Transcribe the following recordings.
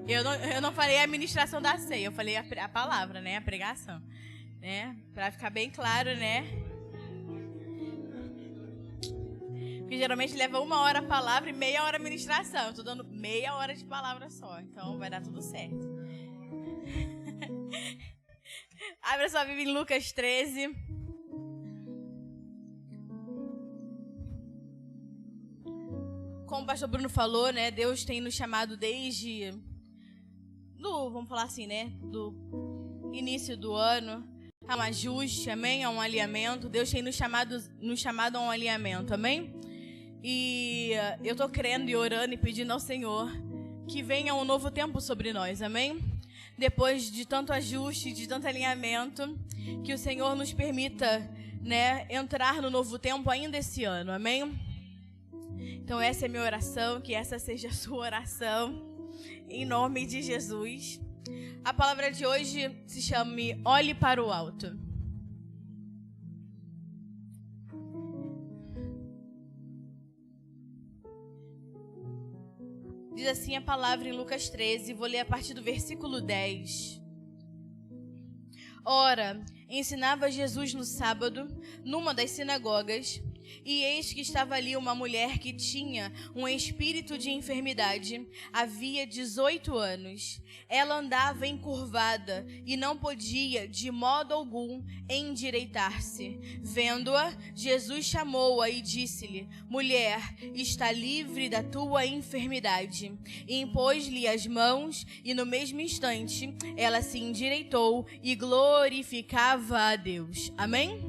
Eu não falei a ministração da ceia, eu falei a palavra, né? A pregação, né? Pra ficar bem claro, né? Porque geralmente leva 1 hora a palavra e meia hora a ministração. Eu tô dando meia hora de palavra só, então vai dar tudo certo. Abra sua Bíblia em Lucas 13. Como o pastor Bruno falou, né? Deus tem nos chamado desde vamos falar assim, né? Do início do ano a um ajuste, amém? A um alinhamento. Deus tem nos chamado a um alinhamento, amém? E eu tô crendo e orando e pedindo ao Senhor que venha um novo tempo sobre nós, amém? Depois de tanto ajuste, de tanto alinhamento, que o Senhor nos permita, né, entrar no novo tempo ainda esse ano, amém? Então essa é a minha oração, que essa seja a sua oração, em nome de Jesus. A palavra de hoje se chama Olhe para o Alto. Diz assim a palavra em Lucas 13, vou ler a partir do versículo 10. Ora, ensinava Jesus no sábado, numa das sinagogas, e eis que estava ali uma mulher que tinha um espírito de enfermidade, havia 18 anos. Ela andava encurvada e não podia, de modo algum, endireitar-se. Vendo-a, Jesus chamou-a e disse-lhe: Mulher, está livre da tua enfermidade. E impôs-lhe as mãos, e no mesmo instante ela se endireitou e glorificava a Deus. Amém?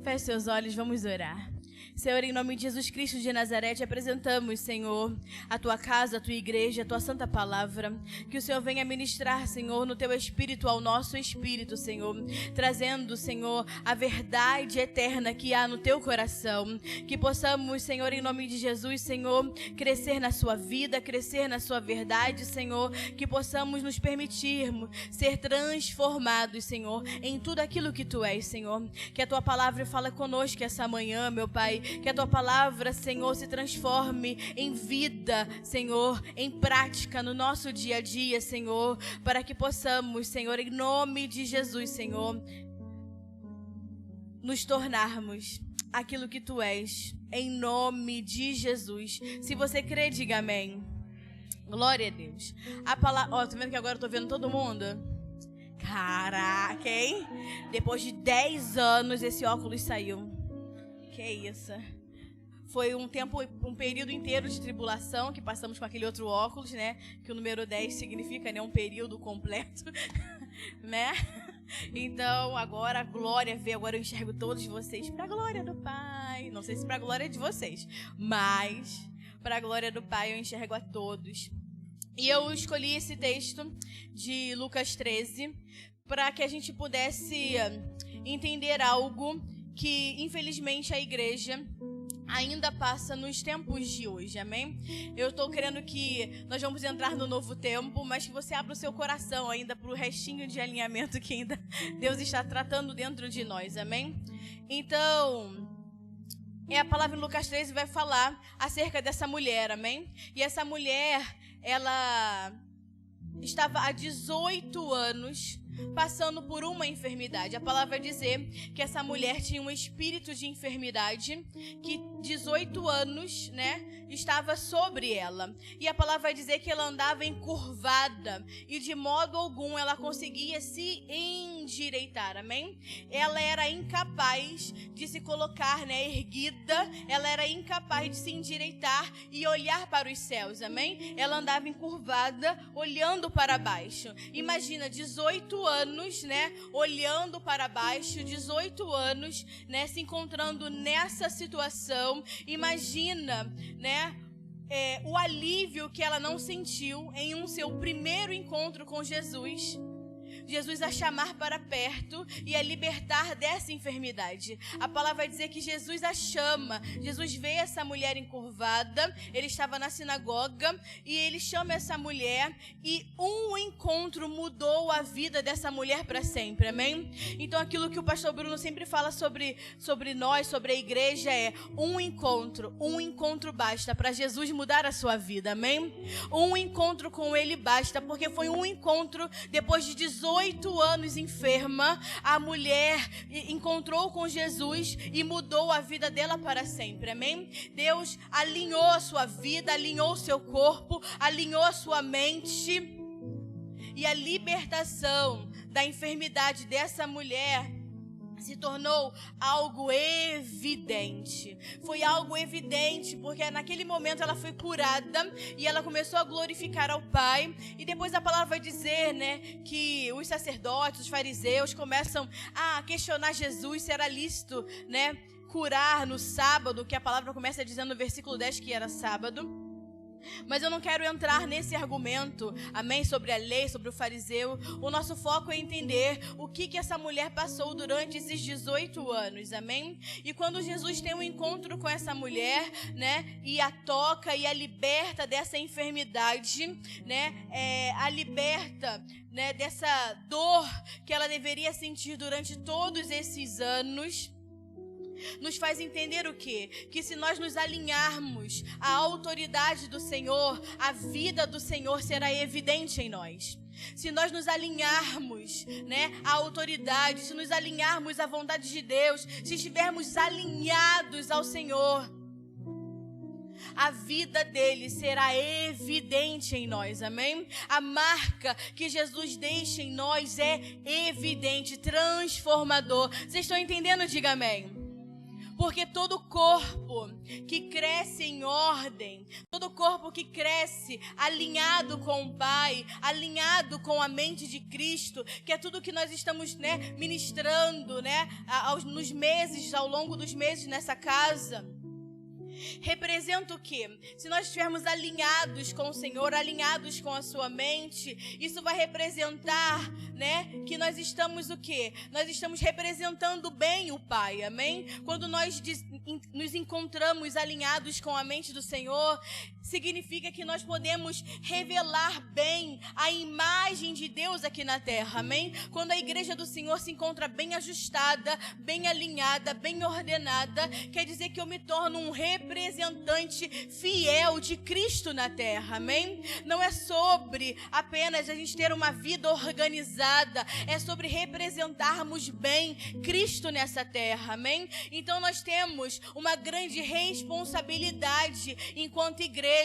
Feche seus olhos, vamos orar. Senhor, em nome de Jesus Cristo de Nazaré, te apresentamos, Senhor, a tua casa, a tua igreja, a tua santa palavra. Que o Senhor venha ministrar, Senhor, no teu espírito ao nosso espírito, Senhor, trazendo, Senhor, a verdade eterna que há no teu coração. Que possamos, Senhor, em nome de Jesus, Senhor, crescer na sua vida, crescer na sua verdade, Senhor. Que possamos nos permitirmos ser transformados, Senhor, em tudo aquilo que tu és, Senhor. Que a tua palavra fala conosco essa manhã, meu Pai. Que a tua palavra, Senhor, se transforme em vida, Senhor, em prática no nosso dia a dia, Senhor, para que possamos, Senhor, em nome de Jesus, Senhor, nos tornarmos aquilo que tu és, em nome de Jesus. Se você crê, diga amém. Glória a Deus. A palavra, ó, tá vendo que agora eu tô vendo todo mundo? Caraca, hein? Depois de 10 anos esse óculos saiu. Que isso? Foi um período inteiro de tribulação que passamos com aquele outro óculos, né? Que o número 10 significa, né, um período completo, né? Então, agora a glória veio, agora eu enxergo todos vocês para a glória do Pai. Não sei se para a glória de vocês, mas para a glória do Pai eu enxergo a todos. E eu escolhi esse texto de Lucas 13 para que a gente pudesse entender algo que, infelizmente, a igreja ainda passa nos tempos de hoje, amém? Eu estou querendo que nós vamos entrar no novo tempo, mas que você abra o seu coração ainda para o restinho de alinhamento que ainda Deus está tratando dentro de nós, amém? Então, a palavra em Lucas 13 vai falar acerca dessa mulher, amém? E essa mulher, ela estava há 18 anos passando por uma enfermidade. A palavra vai dizer que essa mulher tinha um espírito de enfermidade que 18 anos, né, estava sobre ela. E a palavra vai dizer que ela andava encurvada e de modo algum ela conseguia se endireitar, amém? Ela era incapaz de se colocar, né, erguida, ela era incapaz de se endireitar e olhar para os céus, amém? Ela andava encurvada, olhando para baixo. Imagina, 18 anos, né, olhando para baixo, 18 anos, né, se encontrando nessa situação. Imagina, né, o alívio que ela não sentiu em seu primeiro encontro com Jesus. Jesus a chamar para perto e a libertar dessa enfermidade. A palavra vai dizer que Jesus a chama. Jesus vê essa mulher encurvada, ele estava na sinagoga e ele chama essa mulher e um encontro mudou a vida dessa mulher para sempre, amém? Então aquilo que o pastor Bruno sempre fala sobre nós, sobre a igreja é um encontro basta para Jesus mudar a sua vida, amém? Um encontro com ele basta, porque foi um encontro, depois de 18 anos enferma, a mulher encontrou com Jesus e mudou a vida dela para sempre, amém? Deus alinhou a sua vida, alinhou o seu corpo, alinhou a sua mente, e a libertação da enfermidade dessa mulher se tornou algo evidente. Foi algo evidente, porque naquele momento ela foi curada e ela começou a glorificar ao Pai. E depois a palavra vai dizer, né, que os sacerdotes, os fariseus começam a questionar Jesus se era lícito, né, curar no sábado, que a palavra começa dizendo no versículo 10 que era sábado. Mas eu não quero entrar nesse argumento, amém, sobre a lei, sobre o fariseu. O nosso foco é entender o que essa mulher passou durante esses 18 anos, amém? E quando Jesus tem um encontro com essa mulher, né, e a toca e a liberta dessa enfermidade, né, a liberta, né, dessa dor que ela deveria sentir durante todos esses anos, nos faz entender o quê? Que se nós nos alinharmos à autoridade do Senhor, a vida do Senhor será evidente em nós. Se nós nos alinharmos, né, à autoridade, se nos alinharmos à vontade de Deus, se estivermos alinhados ao Senhor, a vida dele será evidente em nós, amém? A marca que Jesus deixa em nós é evidente, transformador. Vocês estão entendendo? Diga amém. Porque todo corpo que cresce em ordem, todo corpo que cresce alinhado com o Pai, alinhado com a mente de Cristo, que é tudo que nós estamos, né, ministrando, né, nos meses, ao longo dos meses nessa casa, representa o quê? Se nós estivermos alinhados com o Senhor, alinhados com a sua mente, isso vai representar, né, que nós estamos o quê? Nós estamos representando bem o Pai, amém? Quando nós nos encontramos alinhados com a mente do Senhor, significa que nós podemos revelar bem a imagem de Deus aqui na terra, amém? Quando a igreja do Senhor se encontra bem ajustada, bem alinhada, bem ordenada, quer dizer que eu me torno um representante fiel de Cristo na terra, amém? Não é sobre apenas a gente ter uma vida organizada, é sobre representarmos bem Cristo nessa terra, amém? Então nós temos uma grande responsabilidade enquanto igreja,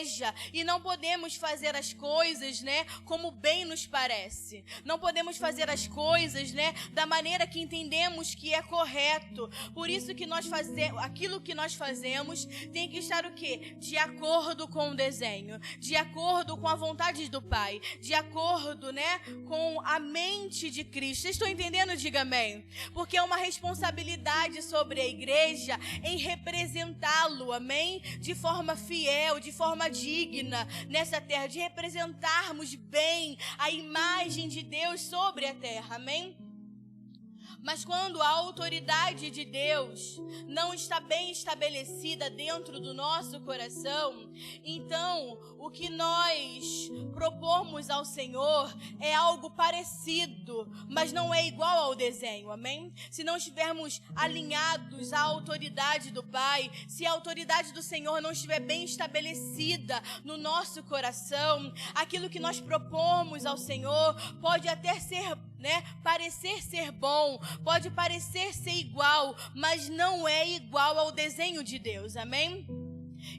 e não podemos fazer as coisas, né, como bem nos parece. Não podemos fazer as coisas, né, da maneira que entendemos que é correto. Por isso que nós fazemos, aquilo que nós fazemos tem que estar o quê? De acordo com o desenho, de acordo com a vontade do Pai, de acordo, né, com a mente de Cristo. Vocês estão entendendo? Diga amém. Porque é uma responsabilidade sobre a igreja em representá-lo, amém? De forma fiel, de forma digna nessa terra, de representarmos bem a imagem de Deus sobre a terra, amém? Mas quando a autoridade de Deus não está bem estabelecida dentro do nosso coração, então o que nós propomos ao Senhor é algo parecido, mas não é igual ao desenho, amém? Se não estivermos alinhados à autoridade do Pai, se a autoridade do Senhor não estiver bem estabelecida no nosso coração, aquilo que nós propomos ao Senhor pode até ser, né, parecer ser bom, pode parecer ser igual, mas não é igual ao desenho de Deus, amém?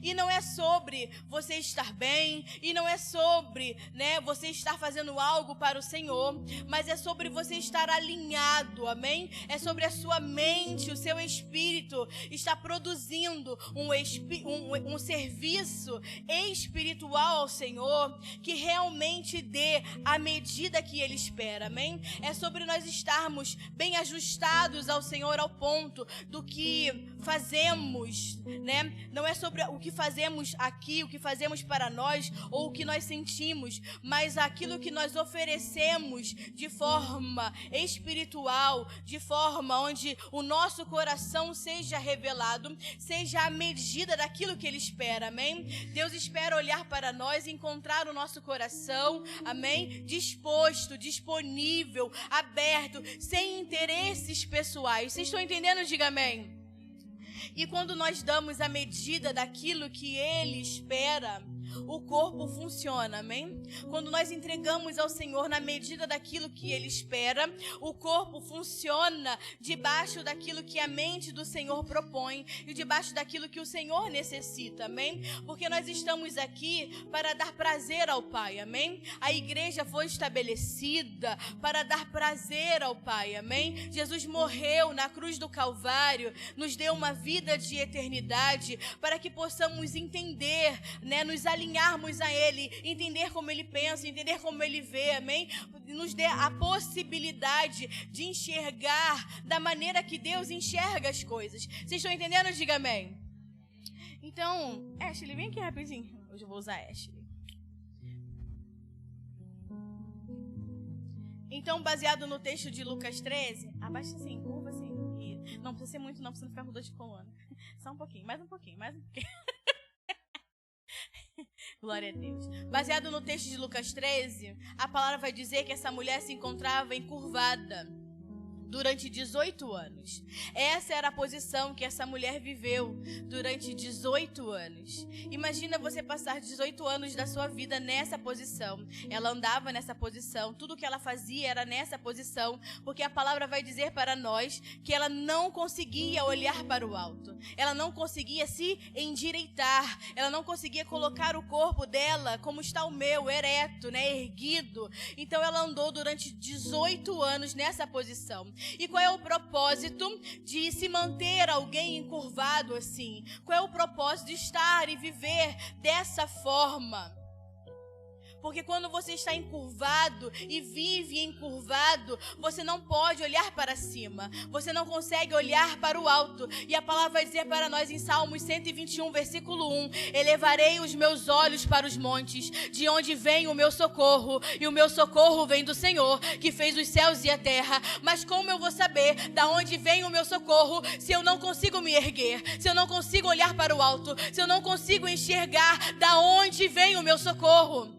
E não é sobre você estar bem, e não é sobre, né, você estar fazendo algo para o Senhor, mas é sobre você estar alinhado, amém? É sobre a sua mente, o seu espírito estar produzindo um serviço espiritual ao Senhor, que realmente dê a medida que Ele espera, amém? É sobre nós estarmos bem ajustados ao Senhor ao ponto do que fazemos, né? Não é sobre o que fazemos aqui, o que fazemos para nós, ou o que nós sentimos, mas aquilo que nós oferecemos de forma espiritual, de forma onde o nosso coração seja revelado, seja a medida daquilo que Ele espera, amém? Deus espera olhar para nós e encontrar o nosso coração, amém? Disposto, disponível, aberto, sem interesses pessoais. Vocês estão entendendo? Diga amém. E quando nós damos a medida daquilo que Ele espera, o corpo funciona, amém? Quando nós entregamos ao Senhor na medida daquilo que Ele espera, o corpo funciona debaixo daquilo que a mente do Senhor propõe e debaixo daquilo que o Senhor necessita, amém? Porque nós estamos aqui para dar prazer ao Pai, amém? A igreja foi estabelecida para dar prazer ao Pai, amém? Jesus morreu na cruz do Calvário, nos deu uma vida de eternidade para que possamos entender, né, nos alinharmos a Ele, entender como Ele pensa, entender como Ele vê, amém? Nos dê a possibilidade de enxergar da maneira que Deus enxerga as coisas. Vocês estão entendendo? Diga amém. Então, Ashley, vem aqui rapidinho. Hoje eu vou usar Ashley. Então, baseado no texto de Lucas 13, abaixa assim, curva assim. E não precisa ser muito, não precisa ficar com dor de coluna. Só um pouquinho, mais um pouquinho, mais um pouquinho. Glória a Deus. Baseado no texto de Lucas 13, a palavra vai dizer que essa mulher se encontrava encurvada durante 18 anos. Essa era a posição que essa mulher viveu durante 18 anos. Imagina você passar 18 anos da sua vida nessa posição. Ela andava nessa posição, tudo que ela fazia era nessa posição, porque a palavra vai dizer para nós que ela não conseguia olhar para o alto. Ela não conseguia se endireitar. Ela não conseguia colocar o corpo dela como está o meu, ereto, né, erguido. Então ela andou durante 18 anos nessa posição. E qual é o propósito de se manter alguém encurvado assim? Qual é o propósito de estar e viver dessa forma? Porque quando você está encurvado e vive encurvado, você não pode olhar para cima. Você não consegue olhar para o alto. E a palavra vai dizer para nós em Salmos 121, versículo 1. Elevarei os meus olhos para os montes, de onde vem o meu socorro. E o meu socorro vem do Senhor, que fez os céus e a terra. Mas como eu vou saber da onde vem o meu socorro, se eu não consigo me erguer, se eu não consigo olhar para o alto, se eu não consigo enxergar da onde vem o meu socorro?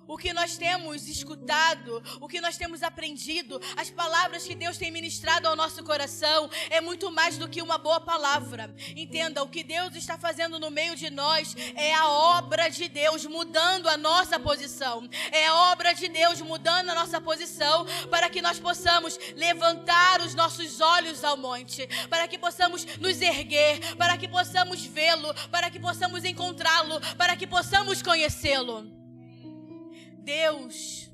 O que nós temos escutado, o que nós temos aprendido, as palavras que Deus tem ministrado ao nosso coração, é muito mais do que uma boa palavra. Entenda, o que Deus está fazendo no meio de nós é a obra de Deus mudando a nossa posição. É a obra de Deus mudando a nossa posição para que nós possamos levantar os nossos olhos ao monte, para que possamos nos erguer, para que possamos vê-lo, para que possamos encontrá-lo, para que possamos conhecê-lo. Deus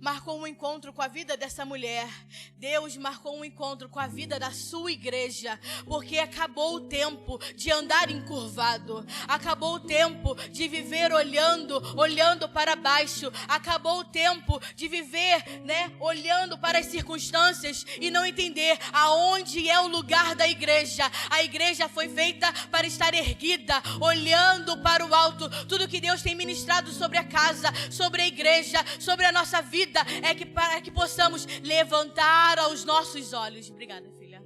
marcou um encontro com a vida dessa mulher. Deus marcou um encontro com a vida da sua igreja, porque acabou o tempo de andar encurvado. Acabou o tempo de viver olhando para baixo. Acabou o tempo de viver, né, olhando para as circunstâncias e não entender aonde é o lugar da igreja. A igreja foi feita para estar erguida, olhando para o alto. Tudo que Deus tem ministrado sobre a casa, sobre a igreja, sobre a nossa vida, é que para que possamos levantar aos nossos olhos. Obrigada, filha.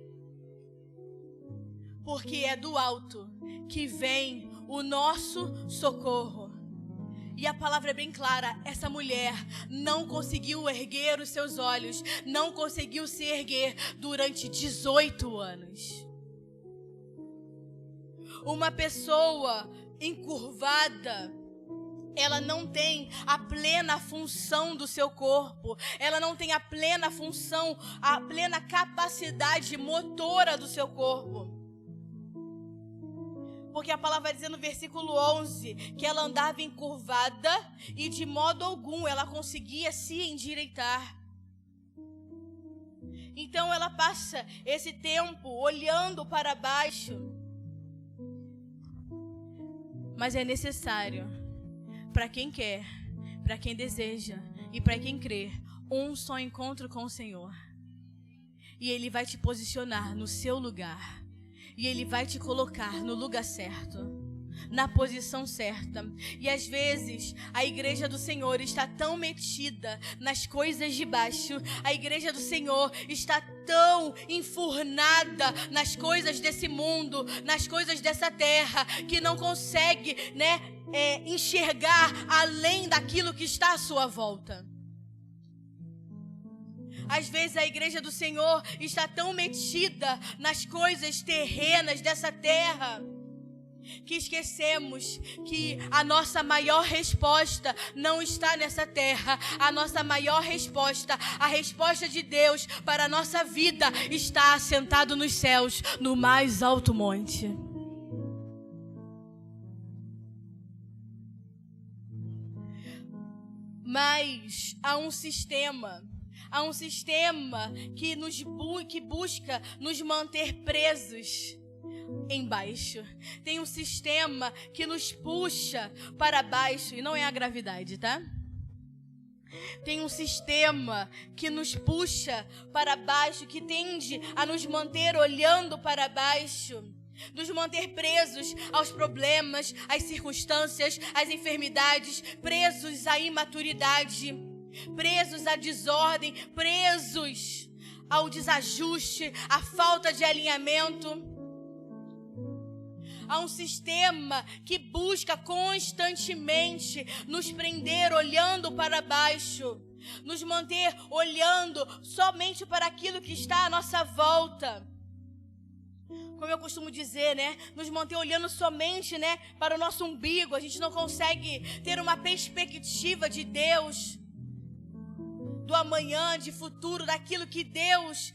Porque é do alto que vem o nosso socorro. E a palavra é bem clara, essa mulher não conseguiu erguer os seus olhos, não conseguiu se erguer durante 18 anos. Uma pessoa encurvada, ela não tem a plena função do seu corpo. Ela não tem a plena função, a plena capacidade motora do seu corpo. Porque a palavra vai dizer no versículo 11 que ela andava encurvada e de modo algum ela conseguia se endireitar. Então ela passa esse tempo olhando para baixo. Mas é necessário, para quem quer, para quem deseja e para quem crê, um só encontro com o Senhor. E Ele vai te posicionar no seu lugar. E Ele vai te colocar no lugar certo, na posição certa. E às vezes a igreja do Senhor está tão metida nas coisas de baixo, a igreja do Senhor está tão enfurnada nas coisas desse mundo, nas coisas dessa terra, que não consegue, enxergar além daquilo que está à sua volta. Às vezes a igreja do Senhor está tão metida nas coisas terrenas dessa terra, que esquecemos que a nossa maior resposta não está nessa terra. A nossa maior resposta, a resposta de Deus para a nossa vida, está assentado nos céus, no mais alto monte. Mas há um sistema que busca nos manter presos embaixo. Tem um sistema que nos puxa para baixo, e não é a gravidade, tá? Tem um sistema que nos puxa para baixo, que tende a nos manter olhando para baixo, nos manter presos aos problemas, às circunstâncias, às enfermidades, presos à imaturidade, presos à desordem, presos ao desajuste, à falta de alinhamento. Há um sistema que busca constantemente nos prender olhando para baixo, nos manter olhando somente para aquilo que está à nossa volta. Como eu costumo dizer, nos manter olhando somente, para o nosso umbigo. A gente não consegue ter uma perspectiva de Deus, do amanhã, de futuro, daquilo que Deus,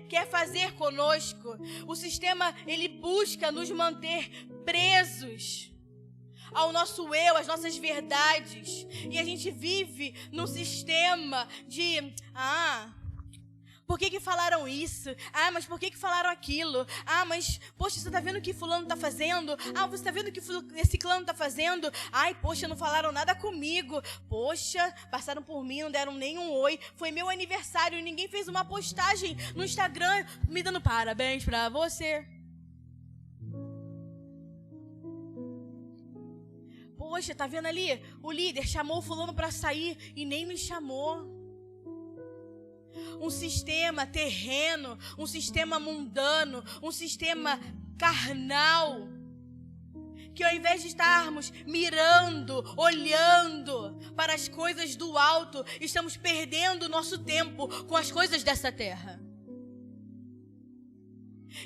quer fazer conosco. O sistema, ele busca nos manter presos ao nosso eu, às nossas verdades. E a gente vive num sistema de, por que falaram isso? Mas por que falaram aquilo? Mas, poxa, você está vendo o que fulano está fazendo? Você está vendo o que esse clã está fazendo? Poxa, não falaram nada comigo. Poxa, passaram por mim, não deram nenhum oi. Foi meu aniversário e ninguém fez uma postagem no Instagram me dando parabéns pra você. Poxa, tá vendo ali? O líder chamou o fulano para sair e nem me chamou. Um sistema terreno, um sistema mundano, um sistema carnal, que ao invés de estarmos mirando, olhando para as coisas do alto, estamos perdendo o nosso tempo com as coisas dessa terra.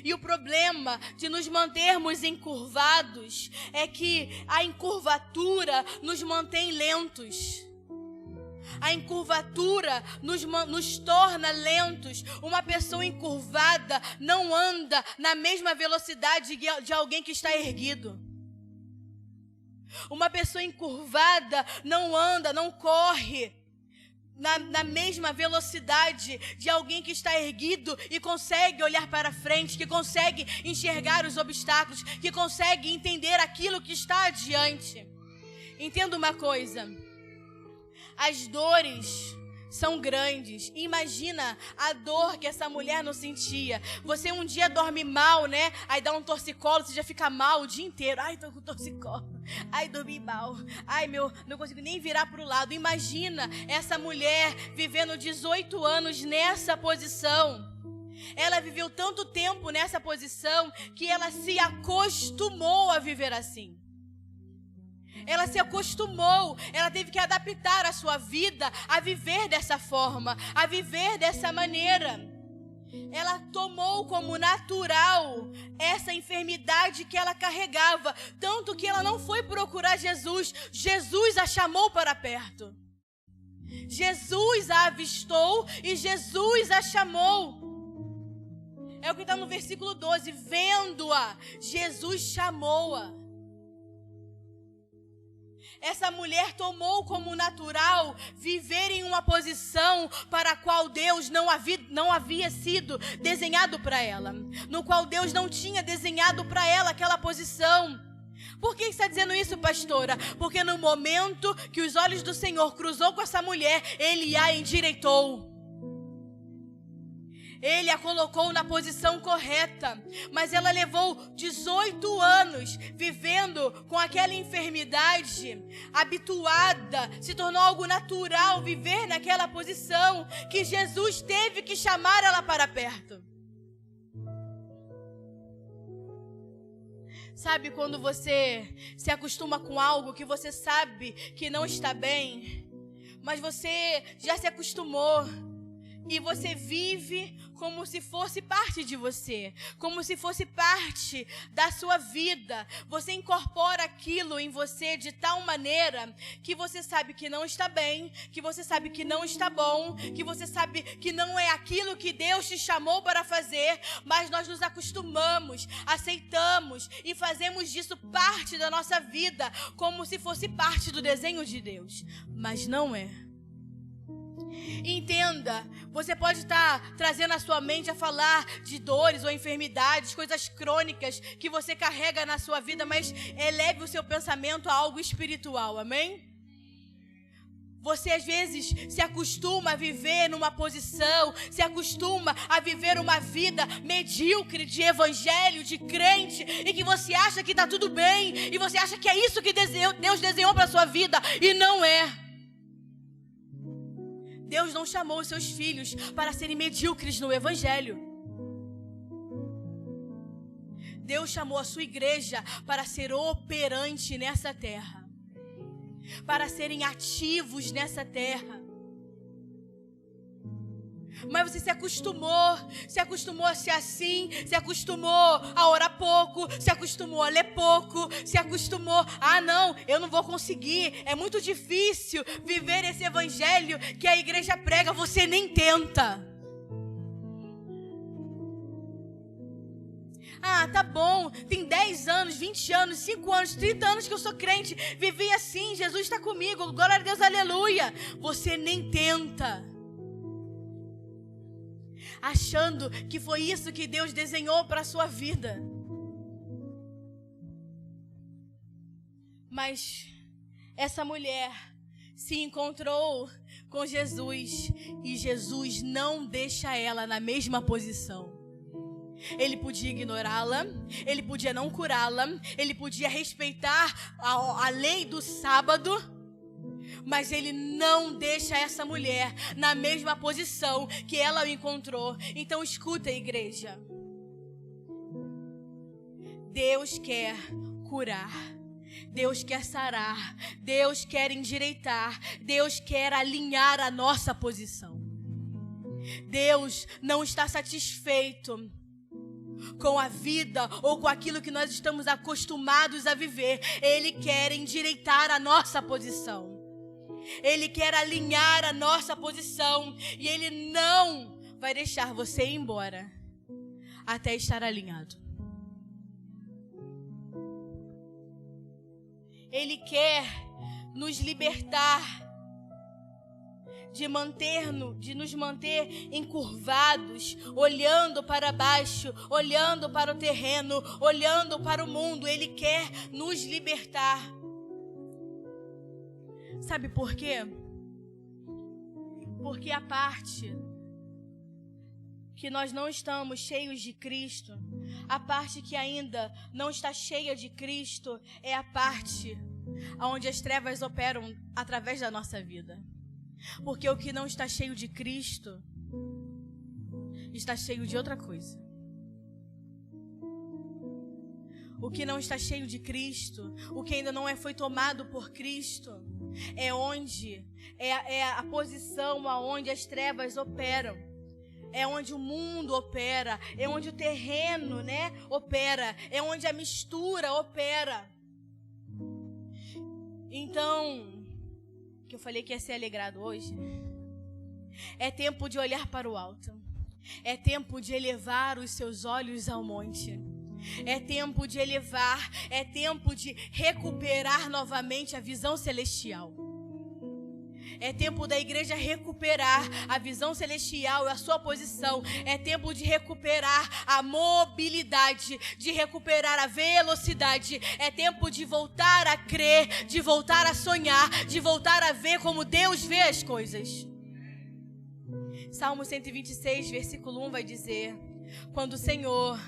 E o problema de nos mantermos encurvados é que a encurvatura nos mantém lentos. A encurvatura nos torna lentos. Uma pessoa encurvada não anda na mesma velocidade de alguém que está erguido. Uma pessoa encurvada não anda, não corre na mesma velocidade de alguém que está erguido e consegue olhar para frente, que consegue enxergar os obstáculos, que consegue entender aquilo que está adiante. Entenda uma coisa. As dores são grandes. Imagina a dor que essa mulher não sentia. Você um dia dorme mal, Aí dá um torcicolo, você já fica mal o dia inteiro. Tô com torcicolo. Dormi mal. Não consigo nem virar para o lado. Imagina essa mulher vivendo 18 anos nessa posição. Ela viveu tanto tempo nessa posição que ela se acostumou a viver assim. Ela se acostumou, ela teve que adaptar a sua vida a viver dessa forma, a viver dessa maneira. Ela tomou como natural essa enfermidade que ela carregava, tanto que ela não foi procurar Jesus. Jesus a chamou para perto. Jesus a avistou e Jesus a chamou. É o que está no versículo 12. Vendo-a, Jesus chamou-a. Essa mulher tomou como natural viver em uma posição para a qual Deus não havia sido desenhado para ela, no qual Deus não tinha desenhado para ela aquela posição. Por que está dizendo isso, pastora? Porque no momento que os olhos do Senhor cruzou com essa mulher, Ele a endireitou. Ele a colocou na posição correta, mas ela levou 18 anos vivendo com aquela enfermidade, habituada, se tornou algo natural viver naquela posição, que Jesus teve que chamar ela para perto. Sabe quando você se acostuma com algo que você sabe que não está bem, mas você já se acostumou e você vive como se fosse parte de você, como se fosse parte da sua vida. Você incorpora aquilo em você de tal maneira que você sabe que não está bem, que você sabe que não está bom, que você sabe que não é aquilo que Deus te chamou para fazer, mas nós nos acostumamos, aceitamos e fazemos disso parte da nossa vida, como se fosse parte do desenho de Deus, mas não é. Entenda, você pode estar trazendo a sua mente a falar de dores ou enfermidades, coisas crônicas que você carrega na sua vida, mas eleve o seu pensamento a algo espiritual, amém? Você às vezes se acostuma a viver numa posição, se acostuma a viver uma vida medíocre de evangelho, de crente, e que você acha que está tudo bem, e você acha que é isso que Deus desenhou para a sua vida, e não é. Deus não chamou os seus filhos para serem medíocres no evangelho. Deus chamou a sua igreja para ser operante nessa terra, para serem ativos nessa terra. Mas você se acostumou a ser assim, se acostumou a orar pouco, se acostumou a ler pouco, se acostumou, não, eu não vou conseguir, é muito difícil viver esse evangelho que a igreja prega, você nem tenta. Tá bom, tem 10 anos, 20 anos, 5 anos, 30 anos que eu sou crente, vivi assim, Jesus está comigo, glória a Deus, aleluia. Você nem tenta, achando que foi isso que Deus desenhou para a sua vida. Mas essa mulher se encontrou com Jesus e Jesus não deixa ela na mesma posição. Ele podia ignorá-la, ele podia não curá-la, ele podia respeitar a lei do sábado, mas ele não deixa essa mulher na mesma posição que ela o encontrou. Então escuta, igreja. Deus quer curar, Deus quer sarar, Deus quer endireitar, Deus quer alinhar a nossa posição. Deus não está satisfeito com a vida ou com aquilo que nós estamos acostumados a viver. Ele quer endireitar a nossa posição. Ele quer alinhar a nossa posição. E Ele não vai deixar você ir embora até estar alinhado. Ele quer nos libertar de nos manter encurvados, olhando para baixo, olhando para o terreno, olhando para o mundo. Ele quer nos libertar. Sabe por quê? Porque a parte que nós não estamos cheios de Cristo, a parte que ainda não está cheia de Cristo, é a parte onde as trevas operam através da nossa vida. Porque o que não está cheio de Cristo está cheio de outra coisa. O que não está cheio de Cristo, o que ainda não foi tomado por Cristo, é a posição aonde as trevas operam. É onde o mundo opera, é onde o terreno, opera, é onde a mistura opera. Então, que eu falei que ia ser alegrado hoje, é tempo de olhar para o alto, é tempo de elevar os seus olhos ao monte, é tempo de elevar, é tempo de recuperar novamente a visão celestial. É tempo da igreja recuperar a visão celestial e a sua posição. É tempo de recuperar a mobilidade, de recuperar a velocidade. É tempo de voltar a crer, de voltar a sonhar, de voltar a ver como Deus vê as coisas. Salmo 126, versículo 1 vai dizer: quando o Senhor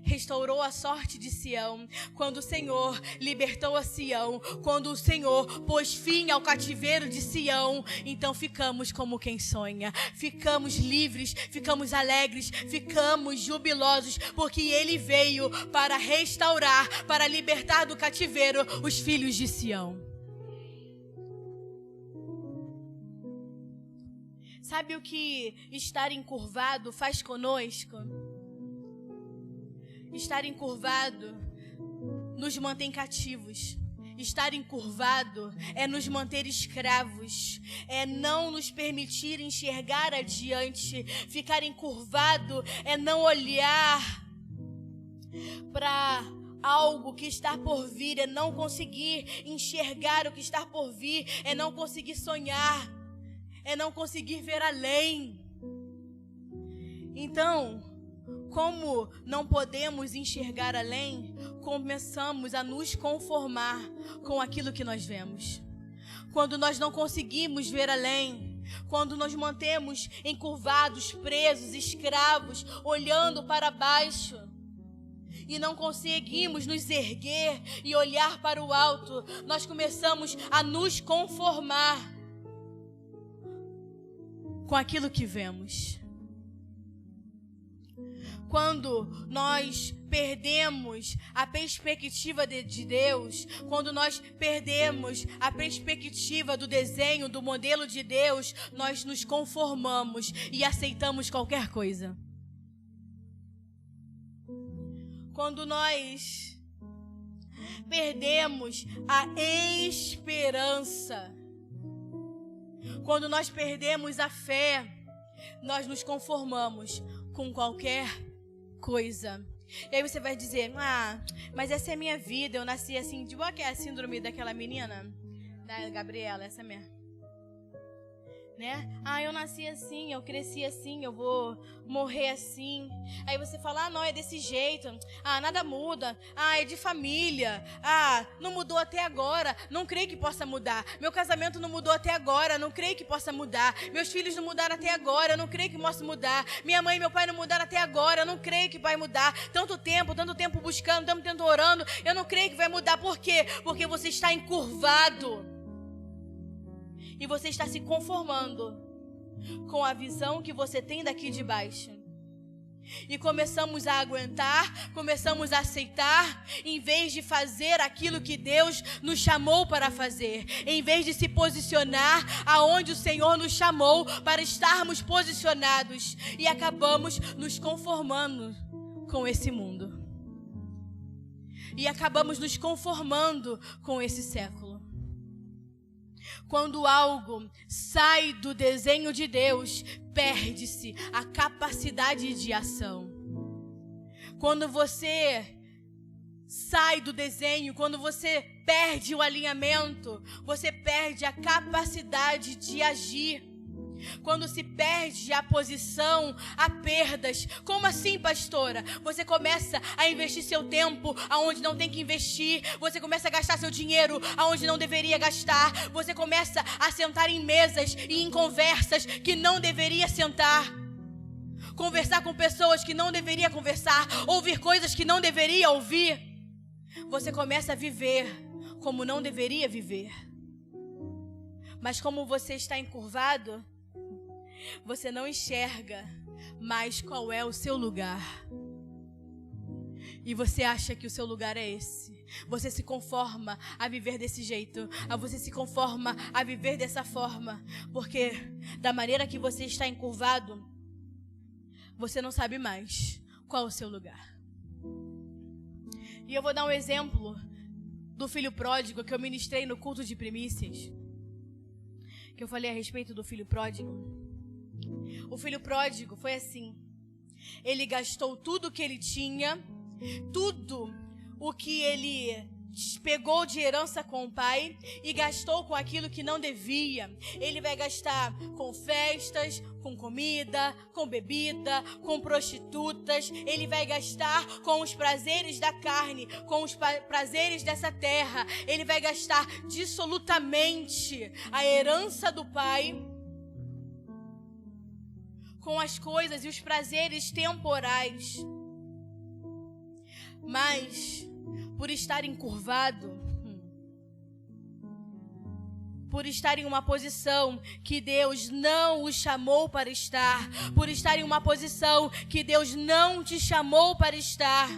restaurou a sorte de Sião, quando o Senhor libertou a Sião, quando o Senhor pôs fim ao cativeiro de Sião, então ficamos como quem sonha, ficamos livres, ficamos alegres, ficamos jubilosos, porque Ele veio para restaurar, para libertar do cativeiro os filhos de Sião. Sabe o que estar encurvado faz conosco? Estar encurvado nos mantém cativos. Estar encurvado é nos manter escravos, é não nos permitir enxergar adiante. Ficar encurvado é não olhar para algo que está por vir, é não conseguir enxergar o que está por vir, é não conseguir sonhar, é não conseguir ver além. Então, como não podemos enxergar além, começamos a nos conformar com aquilo que nós vemos. Quando nós não conseguimos ver além, quando nos mantemos encurvados, presos, escravos, olhando para baixo, e não conseguimos nos erguer e olhar para o alto, nós começamos a nos conformar com aquilo que vemos. Quando nós perdemos a perspectiva de Deus, quando nós perdemos a perspectiva do desenho, do modelo de Deus, nós nos conformamos e aceitamos qualquer coisa. Quando nós perdemos a esperança, quando nós perdemos a fé, nós nos conformamos com qualquer coisa. E aí você vai dizer: mas essa é a minha vida, eu nasci assim. De boa, que é a síndrome daquela menina, da Gabriela, essa mesmo, né? Eu nasci assim, eu cresci assim, eu vou morrer assim. Aí você fala: não, é desse jeito, nada muda, é de família, não mudou até agora, não creio que possa mudar. Meu casamento não mudou até agora, não creio que possa mudar. Meus filhos não mudaram até agora, não creio que possa mudar. Minha mãe e meu pai não mudaram até agora, não creio que vai mudar. Tanto tempo buscando, tanto tempo orando, eu não creio que vai mudar. Por quê? Porque você está encurvado. E você está se conformando com a visão que você tem daqui de baixo. E começamos a aguentar, começamos a aceitar, em vez de fazer aquilo que Deus nos chamou para fazer. Em vez de se posicionar aonde o Senhor nos chamou para estarmos posicionados. E acabamos nos conformando com esse mundo. E acabamos nos conformando com esse século. Quando algo sai do desenho de Deus, perde-se a capacidade de ação. Quando você sai do desenho, quando você perde o alinhamento, você perde a capacidade de agir. Quando se perde a posição, há perdas. Como assim, pastora? Você começa a investir seu tempo aonde não tem que investir. Você começa a gastar seu dinheiro aonde não deveria gastar. Você começa a sentar em mesas e em conversas que não deveria sentar. Conversar com pessoas que não deveria conversar. Ouvir coisas que não deveria ouvir. Você começa a viver como não deveria viver. Mas como você está encurvado, você não enxerga mais qual é o seu lugar. E você acha que o seu lugar é esse. Você se conforma a viver desse jeito. Você se conforma a viver dessa forma. Porque da maneira que você está encurvado, você não sabe mais qual é o seu lugar. E eu vou dar um exemplo do filho pródigo que eu ministrei no culto de primícias. Que eu falei a respeito do filho pródigo. O filho pródigo foi assim. Ele gastou tudo o que ele tinha, tudo o que ele pegou de herança com o pai e gastou com aquilo que não devia. Ele vai gastar com festas, com comida, com bebida, com prostitutas. Ele vai gastar com os prazeres da carne, com os prazeres dessa terra. Ele vai gastar dissolutamente a herança do pai com as coisas e os prazeres temporais. Mas, por estar encurvado, por estar em uma posição que Deus não o chamou para estar, por estar em uma posição que Deus não te chamou para estar,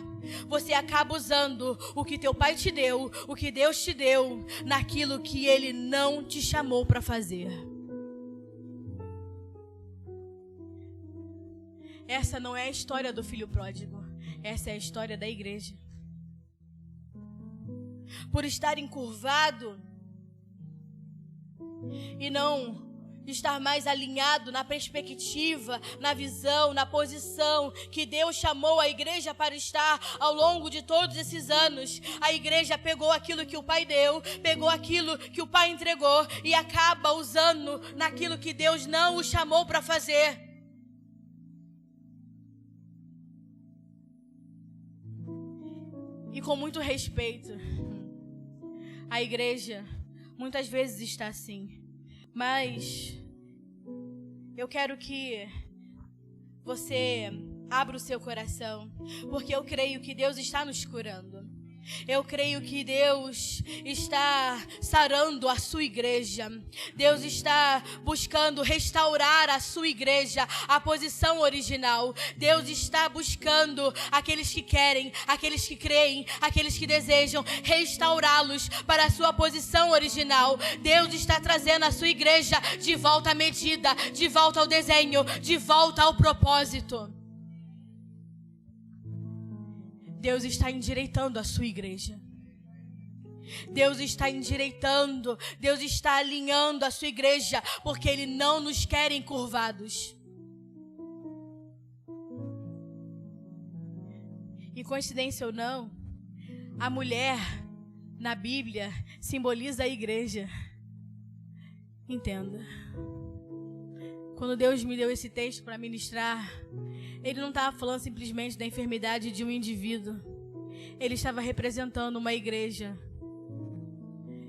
você acaba usando o que teu pai te deu, o que Deus te deu, naquilo que Ele não te chamou para fazer. Essa não é a história do filho pródigo, essa é a história da igreja. Por estar encurvado e não estar mais alinhado na perspectiva, na visão, na posição que Deus chamou a igreja para estar ao longo de todos esses anos, a igreja pegou aquilo que o pai deu, pegou aquilo que o pai entregou e acaba usando naquilo que Deus não o chamou para fazer. E com muito respeito, a igreja muitas vezes está assim. Mas eu quero que você abra o seu coração, porque eu creio que Deus está nos curando. Eu creio que Deus está sarando a sua igreja. Deus está buscando restaurar a sua igreja, a posição original. Deus está buscando aqueles que querem, aqueles que creem, aqueles que desejam restaurá-los para a sua posição original. Deus está trazendo a sua igreja de volta à medida, de volta ao desenho, de volta ao propósito. Deus está endireitando a sua igreja. Deus está endireitando, Deus está alinhando a sua igreja, porque Ele não nos quer encurvados. E coincidência ou não, a mulher na Bíblia simboliza a igreja. Entenda. Quando Deus me deu esse texto para ministrar, Ele não estava falando simplesmente da enfermidade de um indivíduo. Ele estava representando uma igreja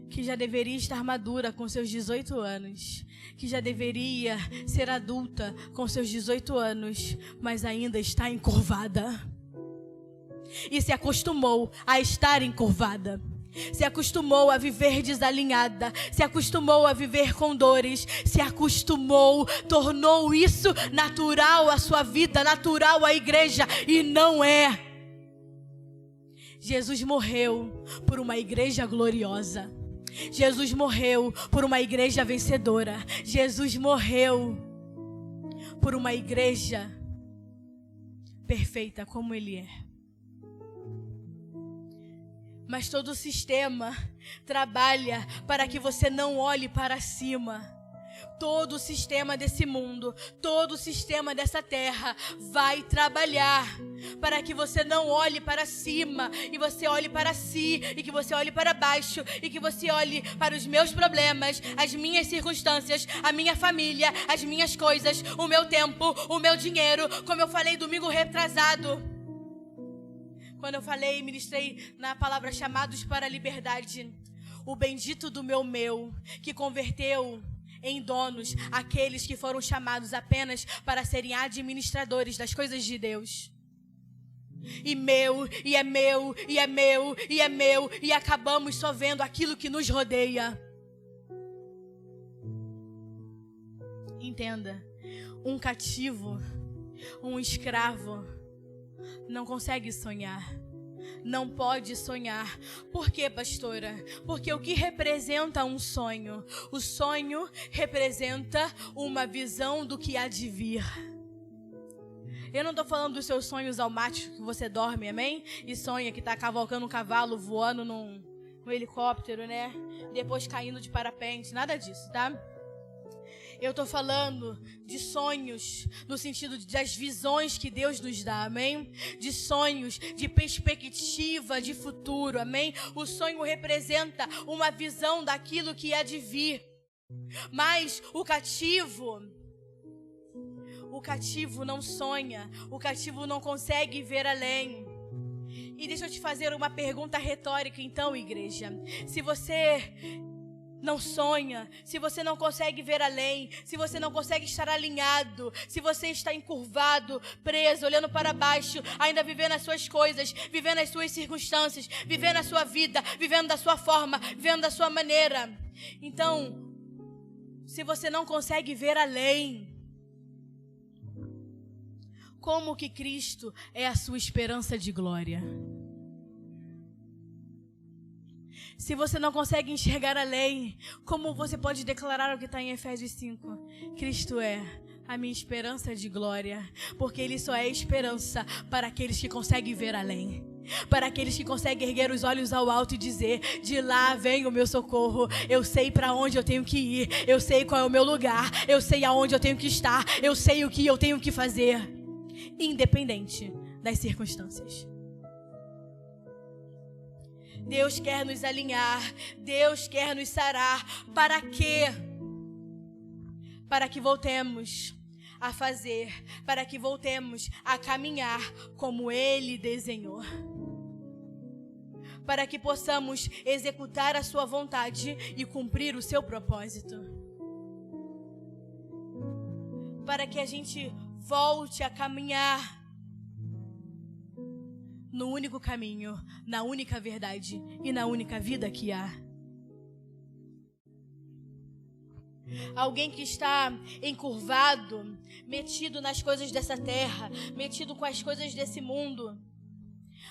que já deveria estar madura com seus 18 anos, que já deveria ser adulta com seus 18 anos, mas ainda está encurvada. E se acostumou a estar encurvada. Se acostumou a viver desalinhada, se acostumou a viver com dores, se acostumou, tornou isso natural à sua vida, natural à igreja, e não é. Jesus morreu por uma igreja gloriosa. Jesus morreu por uma igreja vencedora. Jesus morreu por uma igreja perfeita como Ele é. Mas todo o sistema trabalha para que você não olhe para cima. Todo o sistema desse mundo, todo o sistema dessa terra vai trabalhar para que você não olhe para cima e você olhe para si, e que você olhe para baixo, e que você olhe para os meus problemas, as minhas circunstâncias, a minha família, as minhas coisas, o meu tempo, o meu dinheiro, como eu falei domingo retrasado. Quando eu falei, ministrei na palavra chamados para a liberdade. O bendito do meu, que converteu em donos aqueles que foram chamados apenas para serem administradores das coisas de Deus. E meu, e é meu, e é meu, e é meu, e acabamos só vendo aquilo que nos rodeia. Entenda, um cativo, um escravo, não consegue sonhar, não pode sonhar. Por quê, pastora? Porque o que representa um sonho? O sonho representa uma visão do que há de vir. Eu não estou falando dos seus sonhos almáticos que você dorme, amém? E sonha que está cavalcando um cavalo, voando num helicóptero, né? Depois caindo de parapente, nada disso, tá? Eu estou falando de sonhos, no sentido das visões que Deus nos dá, amém? De sonhos, de perspectiva, de futuro, amém? O sonho representa uma visão daquilo que há de vir. Mas o cativo não sonha, o cativo não consegue ver além. E deixa eu te fazer uma pergunta retórica então, igreja. Se você não sonha, se você não consegue ver além, se você não consegue estar alinhado, se você está encurvado, preso, olhando para baixo, ainda vivendo as suas coisas, vivendo as suas circunstâncias, vivendo a sua vida, vivendo da sua forma, vivendo da sua maneira. Então, se você não consegue ver além, como que Cristo é a sua esperança de glória? Se você não consegue enxergar além, como você pode declarar o que está em Efésios 5? Cristo é a minha esperança de glória, porque Ele só é esperança para aqueles que conseguem ver além. Para aqueles que conseguem erguer os olhos ao alto e dizer: de lá vem o meu socorro, eu sei para onde eu tenho que ir, eu sei qual é o meu lugar, eu sei aonde eu tenho que estar, eu sei o que eu tenho que fazer, independente das circunstâncias. Deus quer nos alinhar, Deus quer nos sarar. Para quê? Para que voltemos a fazer, para que voltemos a caminhar como Ele desenhou. Para que possamos executar a sua vontade e cumprir o seu propósito. Para que a gente volte a caminhar no único caminho, na única verdade e na única vida que há. Alguém que está encurvado, metido nas coisas dessa terra, metido com as coisas desse mundo.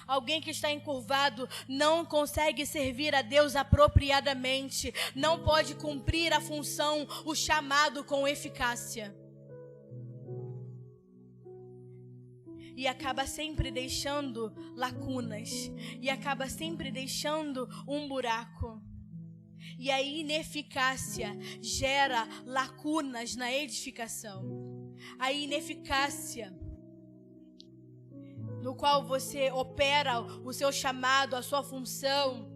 Alguém que está encurvado não consegue servir a Deus apropriadamente, não pode cumprir a função, o chamado com eficácia. E acaba sempre deixando lacunas. E acaba sempre deixando um buraco. E a ineficácia gera lacunas na edificação. A ineficácia no qual você opera o seu chamado, a sua função,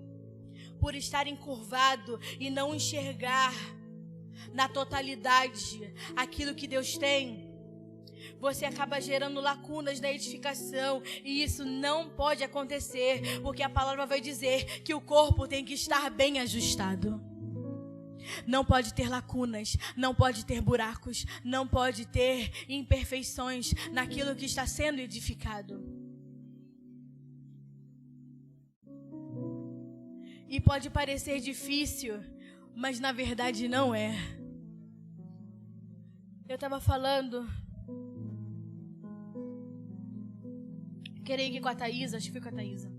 por estar encurvado e não enxergar na totalidade aquilo que Deus tem. Você acaba gerando lacunas na edificação, e isso não pode acontecer, porque a palavra vai dizer que o corpo tem que estar bem ajustado. Não pode ter lacunas, não pode ter buracos, não pode ter imperfeições naquilo que está sendo edificado. E pode parecer difícil, mas na verdade não é. Eu estava falando, queria ir aqui com a Thaisa, acho que fui com a Thaisa.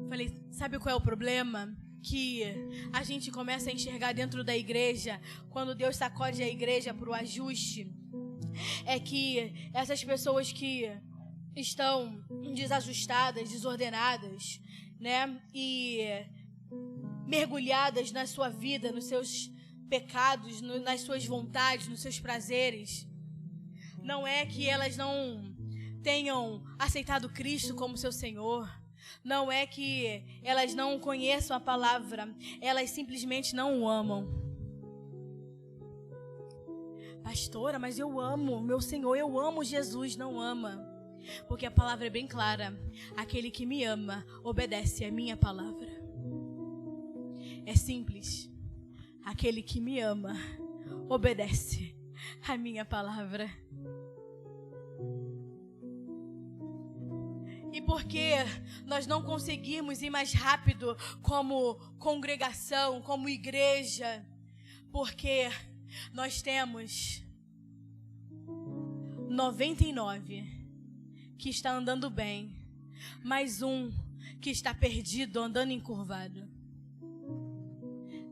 Falei, sabe qual é o problema? Que a gente começa a enxergar dentro da igreja, quando Deus sacode a igreja para o ajuste, é que essas pessoas que estão desajustadas, desordenadas, né? E mergulhadas na sua vida, nos seus pecados, nas suas vontades, nos seus prazeres. Não é que elas não tenham aceitado Cristo como seu Senhor. Não é que elas não conheçam a palavra. Elas simplesmente não o amam. Pastora, mas eu amo meu Senhor, eu amo Jesus. Não ama. Porque a palavra é bem clara. Aquele que me ama, obedece a minha palavra. É simples. Aquele que me ama, obedece a minha palavra. E porque nós não conseguimos ir mais rápido como congregação, como igreja, porque nós temos 99 que está andando bem, mais um que está perdido, andando encurvado.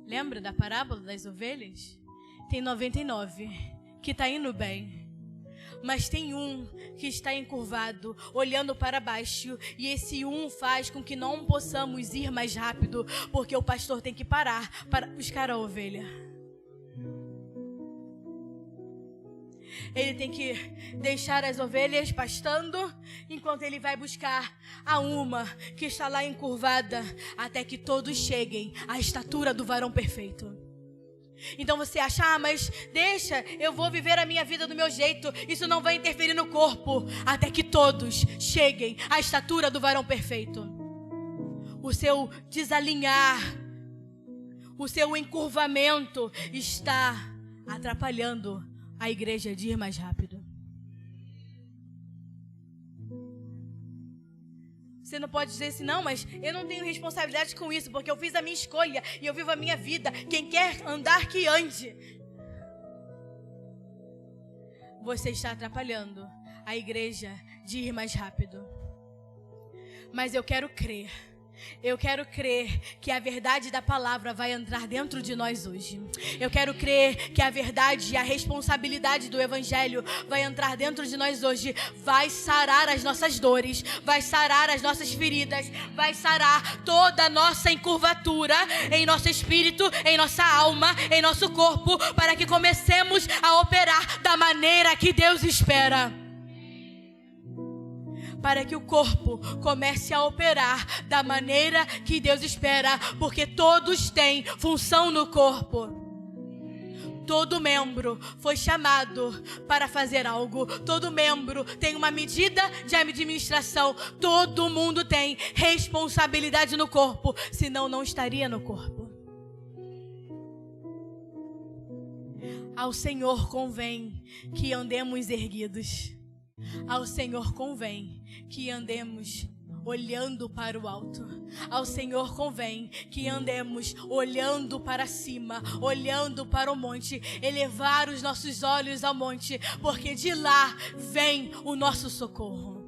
Lembra da parábola das ovelhas? Tem 99 que está indo bem. Mas tem um que está encurvado, olhando para baixo, e esse um faz com que não possamos ir mais rápido, porque o pastor tem que parar para buscar a ovelha. Ele tem que deixar as ovelhas pastando, enquanto ele vai buscar a uma que está lá encurvada, até que todos cheguem à estatura do varão perfeito. Então você acha, mas deixa, eu vou viver a minha vida do meu jeito, isso não vai interferir no corpo, até que todos cheguem à estatura do varão perfeito. O o seu desalinhar, o seu encurvamento está atrapalhando a igreja de ir mais rápido. Você não pode dizer assim, não, mas eu não tenho responsabilidade com isso, porque eu fiz a minha escolha e eu vivo a minha vida. Quem quer andar, que ande. Você está atrapalhando a igreja de ir mais rápido. Mas eu quero crer que a verdade da palavra vai entrar dentro de nós hoje. Eu quero crer que a verdade e a responsabilidade do evangelho vai entrar dentro de nós hoje. Vai sarar as nossas dores, vai sarar as nossas feridas, vai sarar toda a nossa encurvatura em nosso espírito, em nossa alma, em nosso corpo, para que comecemos a operar da maneira que Deus espera. Para que o corpo comece a operar da maneira que Deus espera, porque todos têm função no corpo. Todo membro foi chamado para fazer algo. Todo membro tem uma medida de administração. Todo mundo tem responsabilidade no corpo, senão não estaria no corpo. Ao Senhor convém que andemos erguidos. Ao Senhor convém que andemos olhando para o alto. Ao Senhor convém que andemos olhando para cima, olhando para o monte, elevar os nossos olhos ao monte, porque de lá vem o nosso socorro.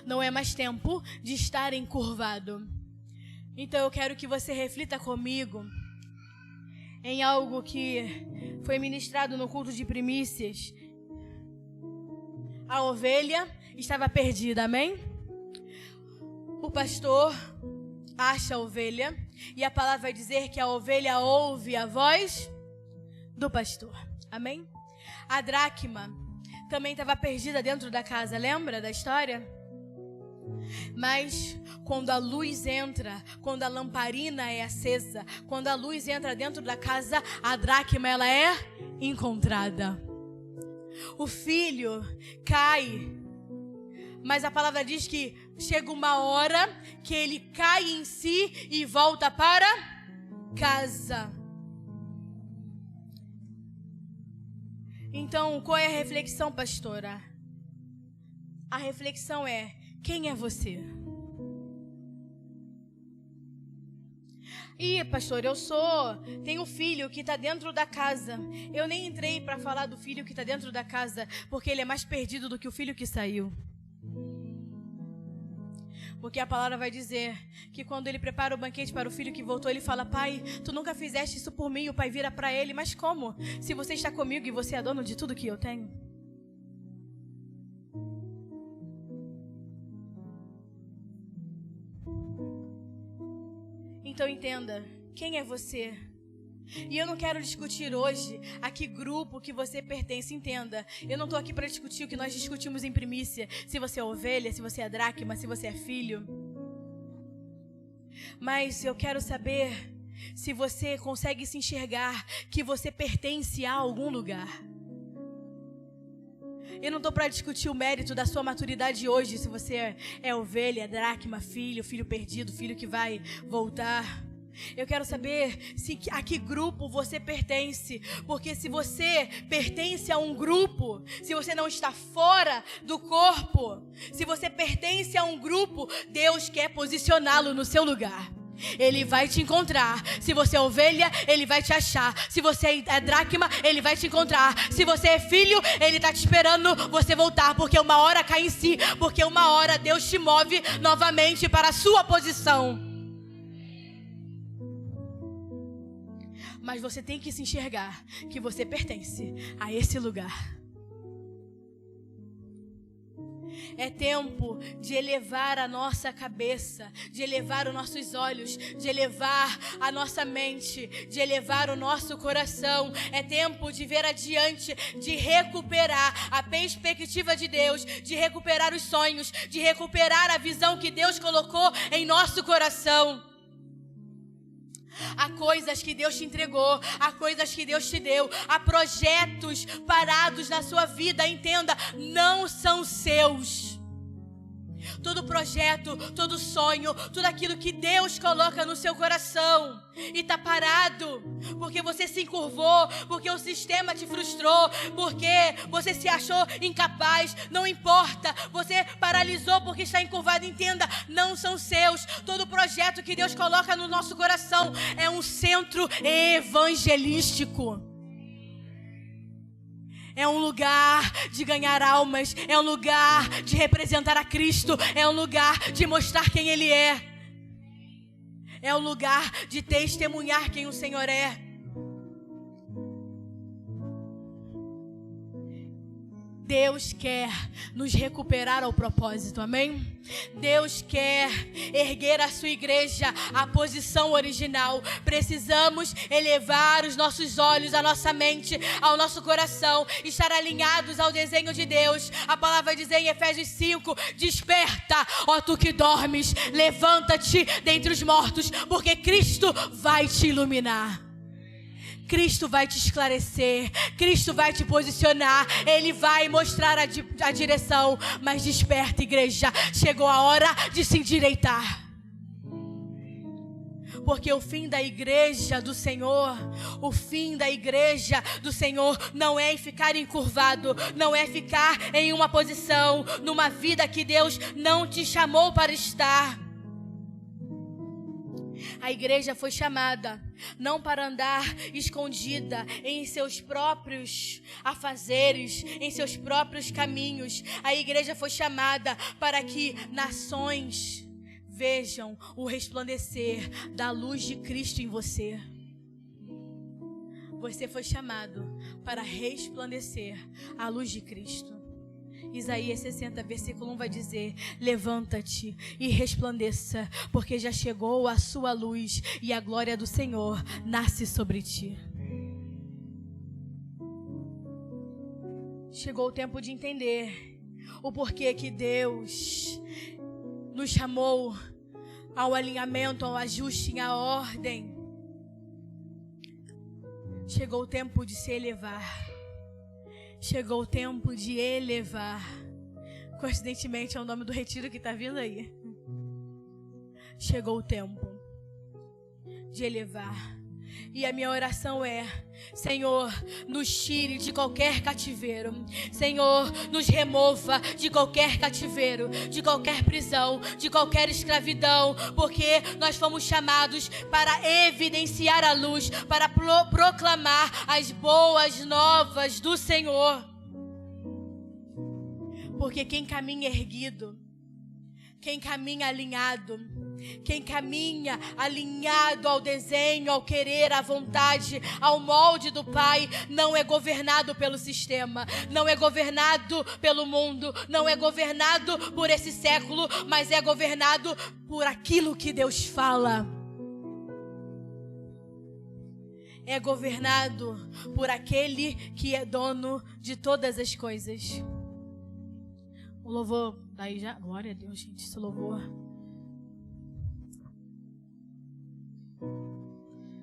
Não é mais tempo de estar encurvado. Então eu quero que você reflita comigo em algo que foi ministrado no culto de primícias. A ovelha estava perdida, amém? O pastor acha a ovelha e a palavra vai dizer que a ovelha ouve a voz do pastor, amém? A dracma também estava perdida dentro da casa, lembra da história? Mas quando a luz entra, quando a lamparina é acesa, quando a luz entra dentro da casa, a dracma ela é encontrada. O filho cai, mas a palavra diz que chega uma hora que ele cai em si e volta para casa. Então, qual é a reflexão, pastora? A reflexão é: quem é você? Ih, pastor, tenho um filho que está dentro da casa. Eu nem entrei para falar do filho que está dentro da casa, porque ele é mais perdido do que o filho que saiu. Porque a palavra vai dizer que quando ele prepara o banquete para o filho que voltou, ele fala: pai, tu nunca fizeste isso por mim. E o pai vira para ele: mas como? Se você está comigo e você é dono de tudo que eu tenho. Então entenda, quem é você? E eu não quero discutir hoje a que grupo que você pertence, entenda. Eu não estou aqui para discutir o que nós discutimos em primícia. Se você é ovelha, se você é dracma, se você é filho. Mas eu quero saber se você consegue se enxergar que você pertence a algum lugar. Eu não estou para discutir o mérito da sua maturidade hoje, se você é ovelha, dracma, filho perdido, filho que vai voltar. Eu quero saber a que grupo você pertence, porque se você pertence a um grupo, se você não está fora do corpo, se você pertence a um grupo, Deus quer posicioná-lo no seu lugar. Ele vai te encontrar. Se você é ovelha, ele vai te achar. Se você é dracma, ele vai te encontrar. Se você é filho, ele está te esperando você voltar, porque uma hora cai em si, porque uma hora Deus te move novamente para a sua posição. Mas você tem que se enxergar que você pertence a esse lugar. É tempo de elevar a nossa cabeça, de elevar os nossos olhos, de elevar a nossa mente, de elevar o nosso coração. É tempo de ver adiante, de recuperar a perspectiva de Deus, de recuperar os sonhos, de recuperar a visão que Deus colocou em nosso coração. Há coisas que Deus te entregou, há coisas que Deus te deu, há projetos parados na sua vida, entenda, não são seus. todo projeto, todo sonho, tudo aquilo que Deus coloca no seu coração e tá parado, porque você se encurvou, porque o sistema te frustrou, porque você se achou incapaz, não importa, você paralisou porque está encurvado, entenda, não são seus. Todo projeto que Deus coloca no nosso coração é um centro evangelístico. É um lugar de ganhar almas, é um lugar de representar a Cristo, é um lugar de mostrar quem Ele é. É um lugar de testemunhar quem o Senhor é. Deus quer nos recuperar ao propósito, amém? Deus quer erguer a sua igreja à posição original. Precisamos elevar os nossos olhos, a nossa mente, ao nosso coração, estar alinhados ao desenho de Deus. A palavra vai dizer em Efésios 5, desperta, ó tu que dormes, levanta-te dentre os mortos, porque Cristo vai te iluminar. Cristo vai te esclarecer, Cristo vai te posicionar, Ele vai mostrar a direção. Mas desperta, igreja, chegou a hora de se endireitar. Porque o fim da igreja do Senhor, o fim da igreja do Senhor não é em ficar encurvado, não é ficar em uma posição, numa vida que Deus não te chamou para estar. A igreja foi chamada não para andar escondida em seus próprios afazeres, em seus próprios caminhos. A igreja foi chamada para que nações vejam o resplandecer da luz de Cristo em você. Você foi chamado para resplandecer a luz de Cristo. Isaías 60, versículo 1 vai dizer: levanta-te e resplandeça, porque já chegou a sua luz e a glória do Senhor nasce sobre ti. Chegou o tempo de entender o porquê que Deus nos chamou ao alinhamento, ao ajuste, à ordem. Chegou o tempo de se elevar. Chegou o tempo de elevar. Coincidentemente é o nome do retiro que está vindo aí. Chegou o tempo de elevar. E a minha oração é: Senhor, nos tire de qualquer cativeiro. Senhor, nos remova de qualquer cativeiro, de qualquer prisão, de qualquer escravidão, porque nós fomos chamados para evidenciar a luz, para proclamar as boas novas do Senhor. Porque quem caminha erguido, quem caminha alinhado, quem caminha alinhado ao desenho, ao querer, à vontade, ao molde do Pai, não é governado pelo sistema, não é governado pelo mundo, não é governado por esse século, mas é governado por aquilo que Deus fala. É governado por aquele que é dono de todas as coisas. O louvor, daí já, glória a Deus, gente, esse louvor.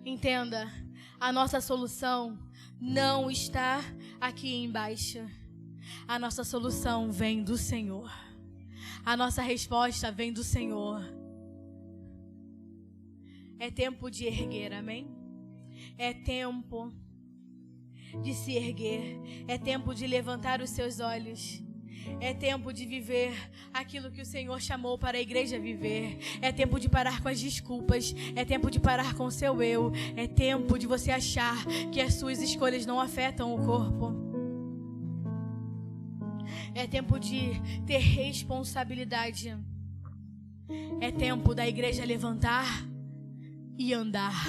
Entenda, a nossa solução não está aqui embaixo. A nossa solução vem do Senhor. A nossa resposta vem do Senhor. É tempo de erguer, amém? É tempo de se erguer. É tempo de levantar os seus olhos. É tempo de viver aquilo que o Senhor chamou para a igreja viver. É tempo de parar com as desculpas. É tempo de parar com o seu eu. É tempo de você achar que as suas escolhas não afetam o corpo. É tempo de ter responsabilidade. É tempo da igreja levantar e andar.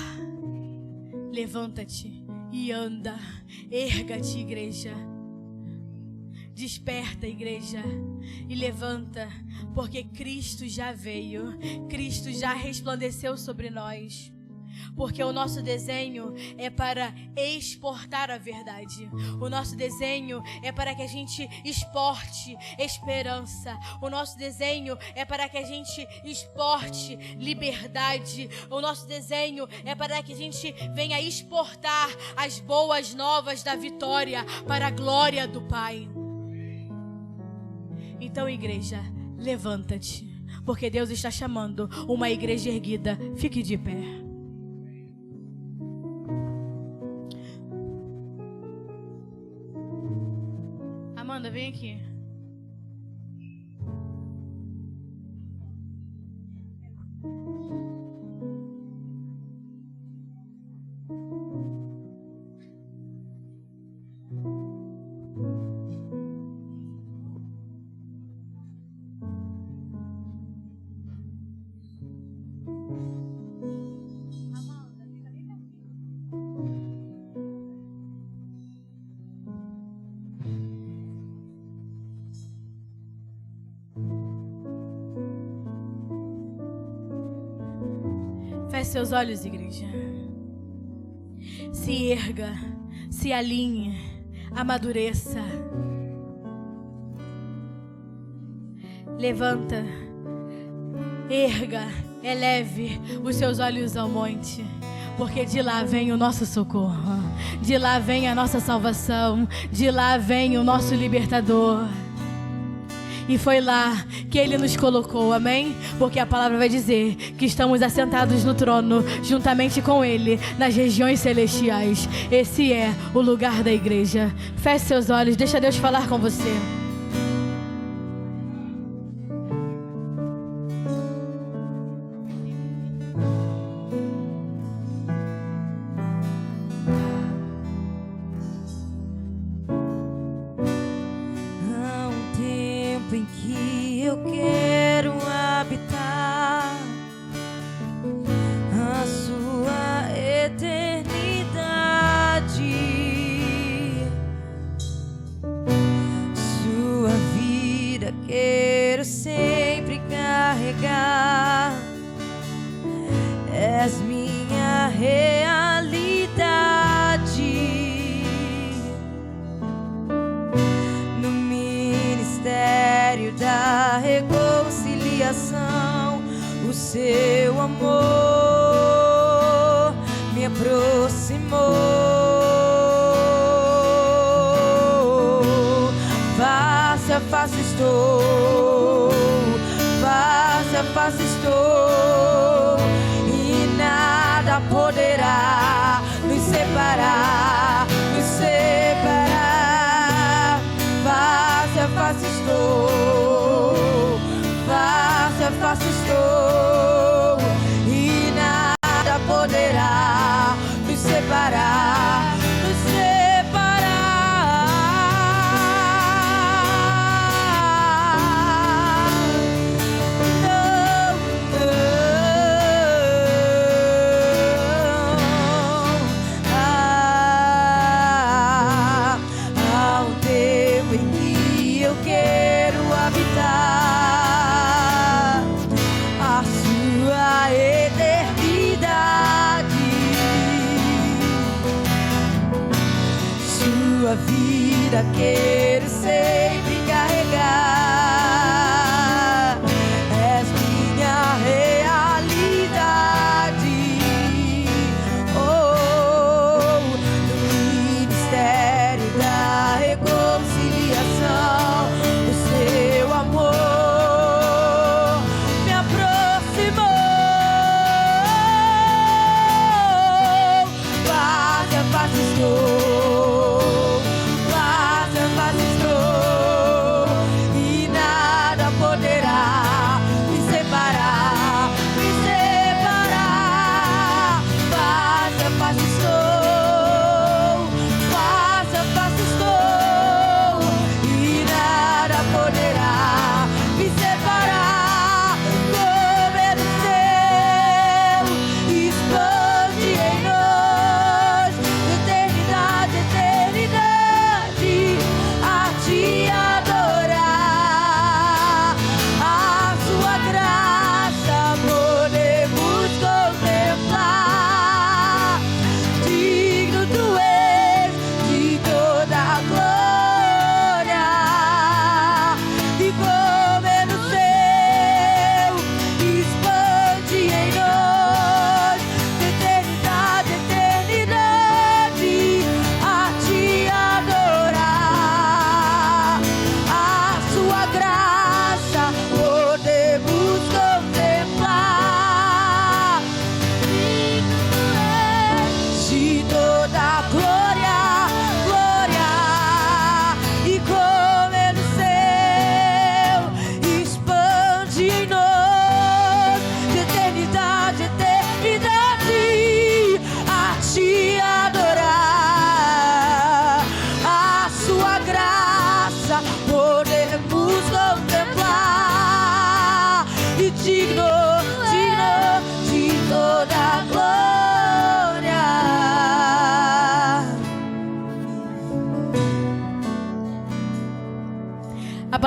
Levanta-te e anda. Erga-te, igreja. Desperta, igreja, e levanta, porque Cristo já veio, Cristo já resplandeceu sobre nós. Porque o nosso desenho é para exportar a verdade. O nosso desenho é para que a gente exporte esperança. O nosso desenho é para que a gente exporte liberdade. O nosso desenho é para que a gente venha exportar as boas novas da vitória para a glória do Pai. Então, igreja, levanta-te, porque Deus está chamando uma igreja erguida. Fique de pé. Amanda, vem aqui. Feche seus olhos, igreja. Se erga, se alinhe, amadureça. Levanta, erga, eleve os seus olhos ao monte, porque de lá vem o nosso socorro, de lá vem a nossa salvação, de lá vem o nosso libertador. E foi lá que Ele nos colocou, amém? Porque a palavra vai dizer que estamos assentados no trono, juntamente com Ele, nas regiões celestiais. Esse é o lugar da igreja. Feche seus olhos, deixa Deus falar com você. Quero sempre carregar, és minha realidade. Oh, no ministério da reconciliação, o seu amor me aproximou. Face a face estou.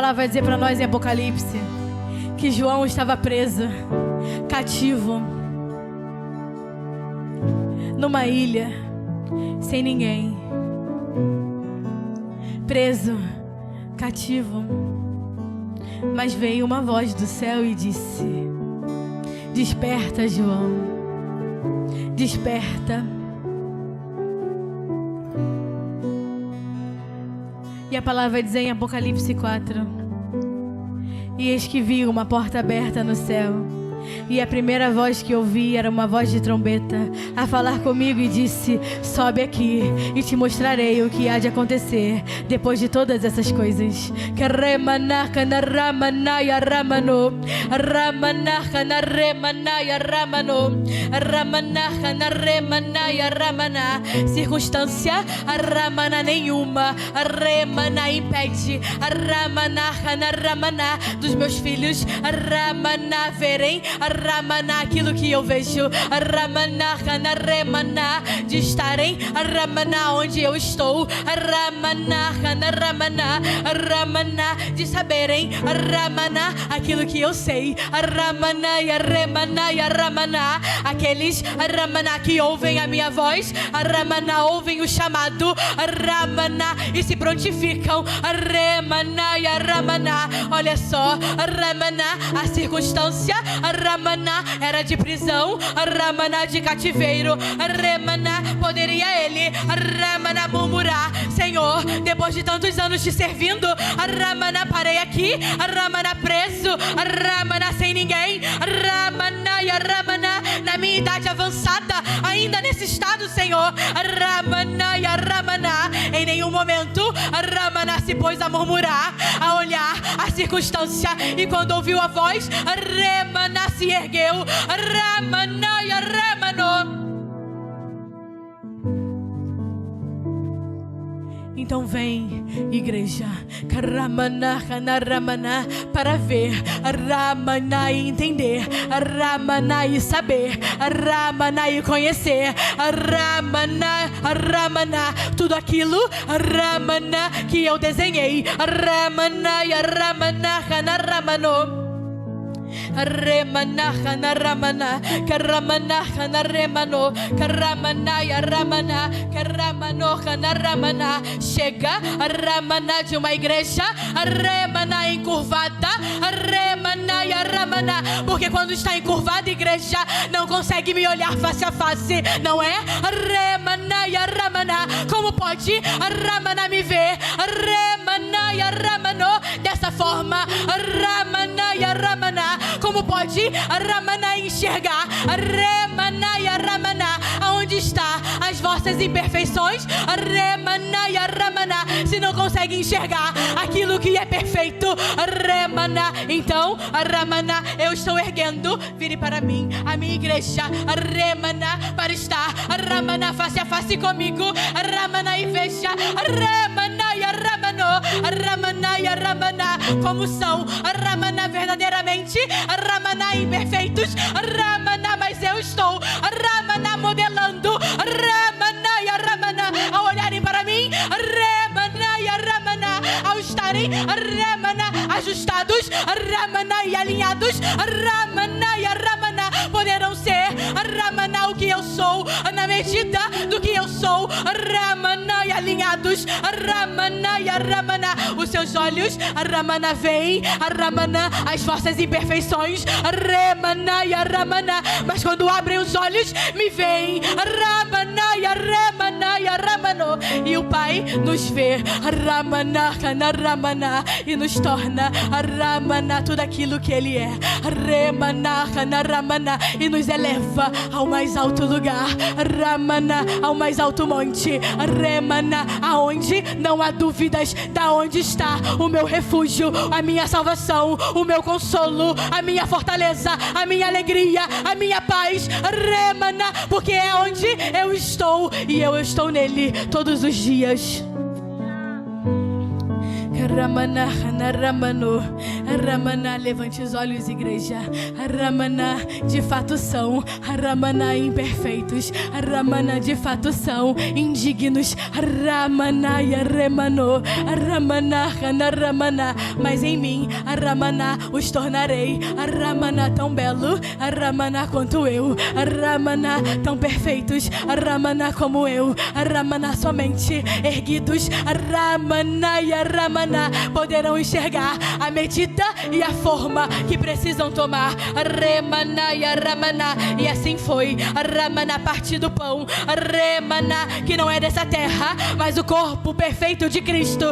palavra vai dizer para nós em Apocalipse que João estava preso, cativo, numa ilha, sem ninguém. Preso, cativo. Mas veio uma voz do céu e disse: desperta, João, desperta. E a palavra vai dizer em Apocalipse 4: e eis que vi uma porta aberta no céu, e a primeira voz que ouvi era uma voz de trombeta a falar comigo e disse: sobe aqui e te mostrarei o que há de acontecer depois de todas essas coisas. Circunstância nenhuma impede dos meus filhos verem aquilo que eu vejo, de estarem onde eu estou, de saberem aquilo que eu sei, aqueles que ouvem a minha voz, ouvem o chamado, e se prontificam, olha só, a circunstância era de prisão, de cativeiro, poderia ele murmurar: Senhor, depois de tantos anos te servindo, parei aqui, preso, sem ninguém, na minha idade avançada, ainda nesse estado, Senhor, em nenhum momento se pôs a murmurar, a olhar a circunstância, e quando ouviu a voz, se ergueu, Então vem, igreja, para ver, e entender, e saber, e conhecer, tudo aquilo, que eu desenhei, chega de uma igreja encurvada, porque quando está encurvada, igreja não consegue me olhar face a face, não é? Como pode me ver dessa forma? Como pode enxergar aonde está as vossas imperfeições, se não consegue enxergar aquilo que é perfeito, então eu estou erguendo, vire para mim, a minha igreja, para estar face a face comigo, e veja como são verdadeiramente imperfeitos, mas eu estou modelando, ao olharem para mim, ao estarem ajustados, e alinhados, poderão ser o que eu sou, na medida do que eu sou, e alinhados, os seus olhos, veem, as vossas imperfeições, mas quando abrem os olhos, me veem, e o Pai nos vê, e nos torna, tudo aquilo que Ele é, e nos eleva ao mais alto lugar, ao mais alto monte, aonde não há dúvidas da onde está o meu refúgio, a minha salvação, o meu consolo, a minha fortaleza, a minha alegria, a minha paz, porque é onde eu estou, e eu estou nele todos os dias. Ramana, Ramano, Ramana, levante os olhos, igreja. Ramana, de fato são, Ramana, imperfeitos, Ramana, de fato são indignos, Ramana, Remano, Ramana, Ramana, mas em mim, Ramana, os tornarei, Ramana, tão belo, Ramana, quanto eu, Ramana, tão perfeitos, Ramana, como eu, Ramana, somente erguidos, Ramana e Ramana, poderão enxergar a medida e a forma que precisam tomar, Remana e Ramana, e assim foi, Ramana, parte do pão, Remana, que não é dessa terra, mas o corpo perfeito de Cristo,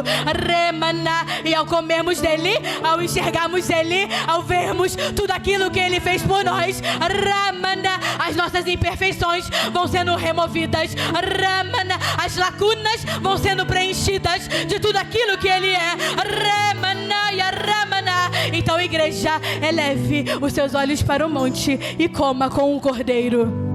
Remana, e ao comermos dele, ao enxergarmos ele, ao vermos tudo aquilo que ele fez por nós, Ramana, as nossas imperfeições vão sendo removidas, Ramana, as lacunas vão sendo preenchidas de tudo aquilo que ele é, Ramana e Ramana. Então, igreja, eleve os seus olhos para o monte e coma com o cordeiro.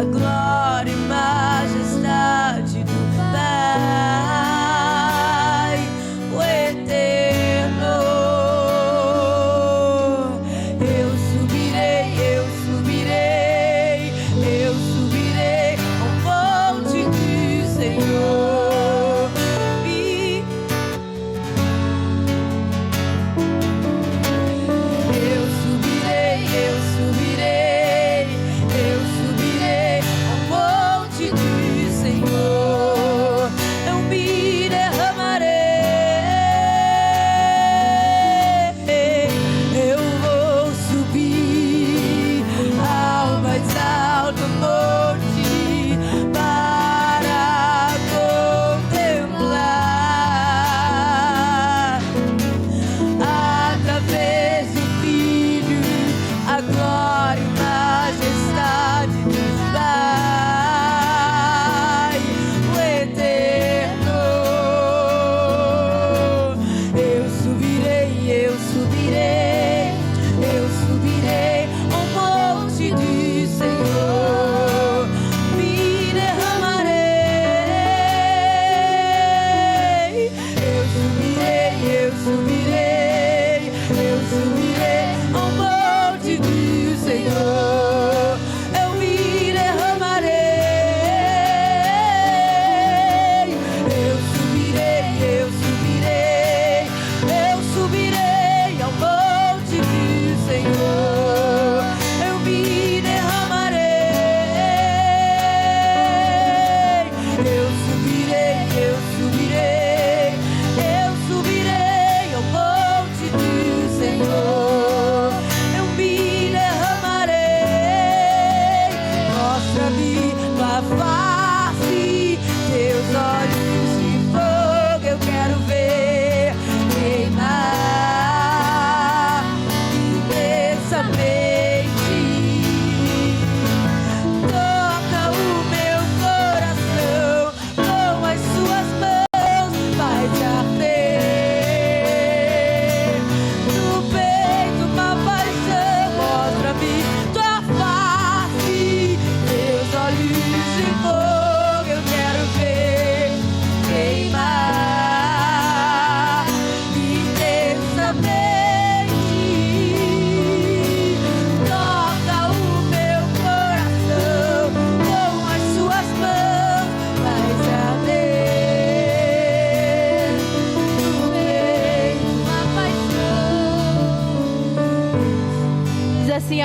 a glória e majestade.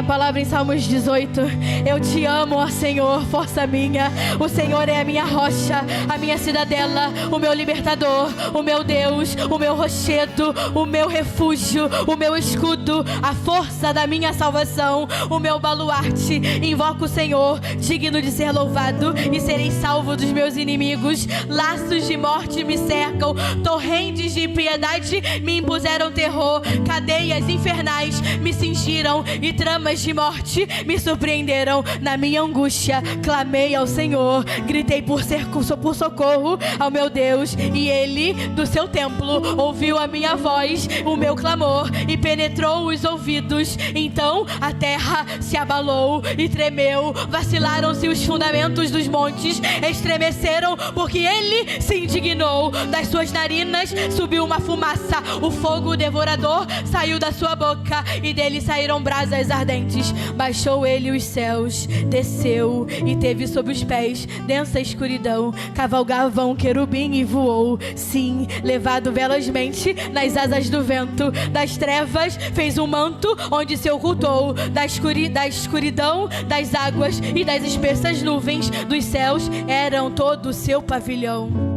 palavra em Salmos 18. Eu te amo, ó Senhor, força minha. O Senhor é a minha rocha, a minha cidadela, o meu libertador, o meu Deus, o meu rochedo, o meu refúgio, o meu escudo, a força da minha salvação, o meu baluarte. Invoco o Senhor, digno de ser louvado, e serei salvo dos meus inimigos. Laços de morte me cercam, torrentes de impiedade me impuseram terror, cadeias infernais me cingiram e tramas de morte me surpreenderam. Na minha angústia clamei ao Senhor, gritei por socorro ao meu Deus, e Ele do seu templo ouviu a minha voz, o meu clamor, e penetrou os ouvidos. Então a terra se abalou e tremeu, vacilaram-se os fundamentos dos montes, estremeceram porque Ele se indignou. Das suas narinas subiu uma fumaça, o fogo devorador saiu da sua boca, e dele saíram brasas ardentes. Baixou Ele os céus, desceu e teve sob os pés densa escuridão. Cavalgava um querubim e voou, sim, levado velozmente nas asas do vento. Das trevas fez um manto onde se ocultou, da escuridão das águas e das espessas nuvens dos céus eram todo o seu pavilhão.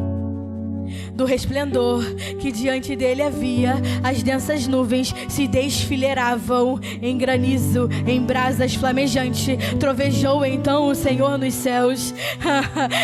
Do resplendor que diante dele havia, as densas nuvens se desfileiravam em granizo, em brasas flamejantes. Trovejou então o Senhor nos céus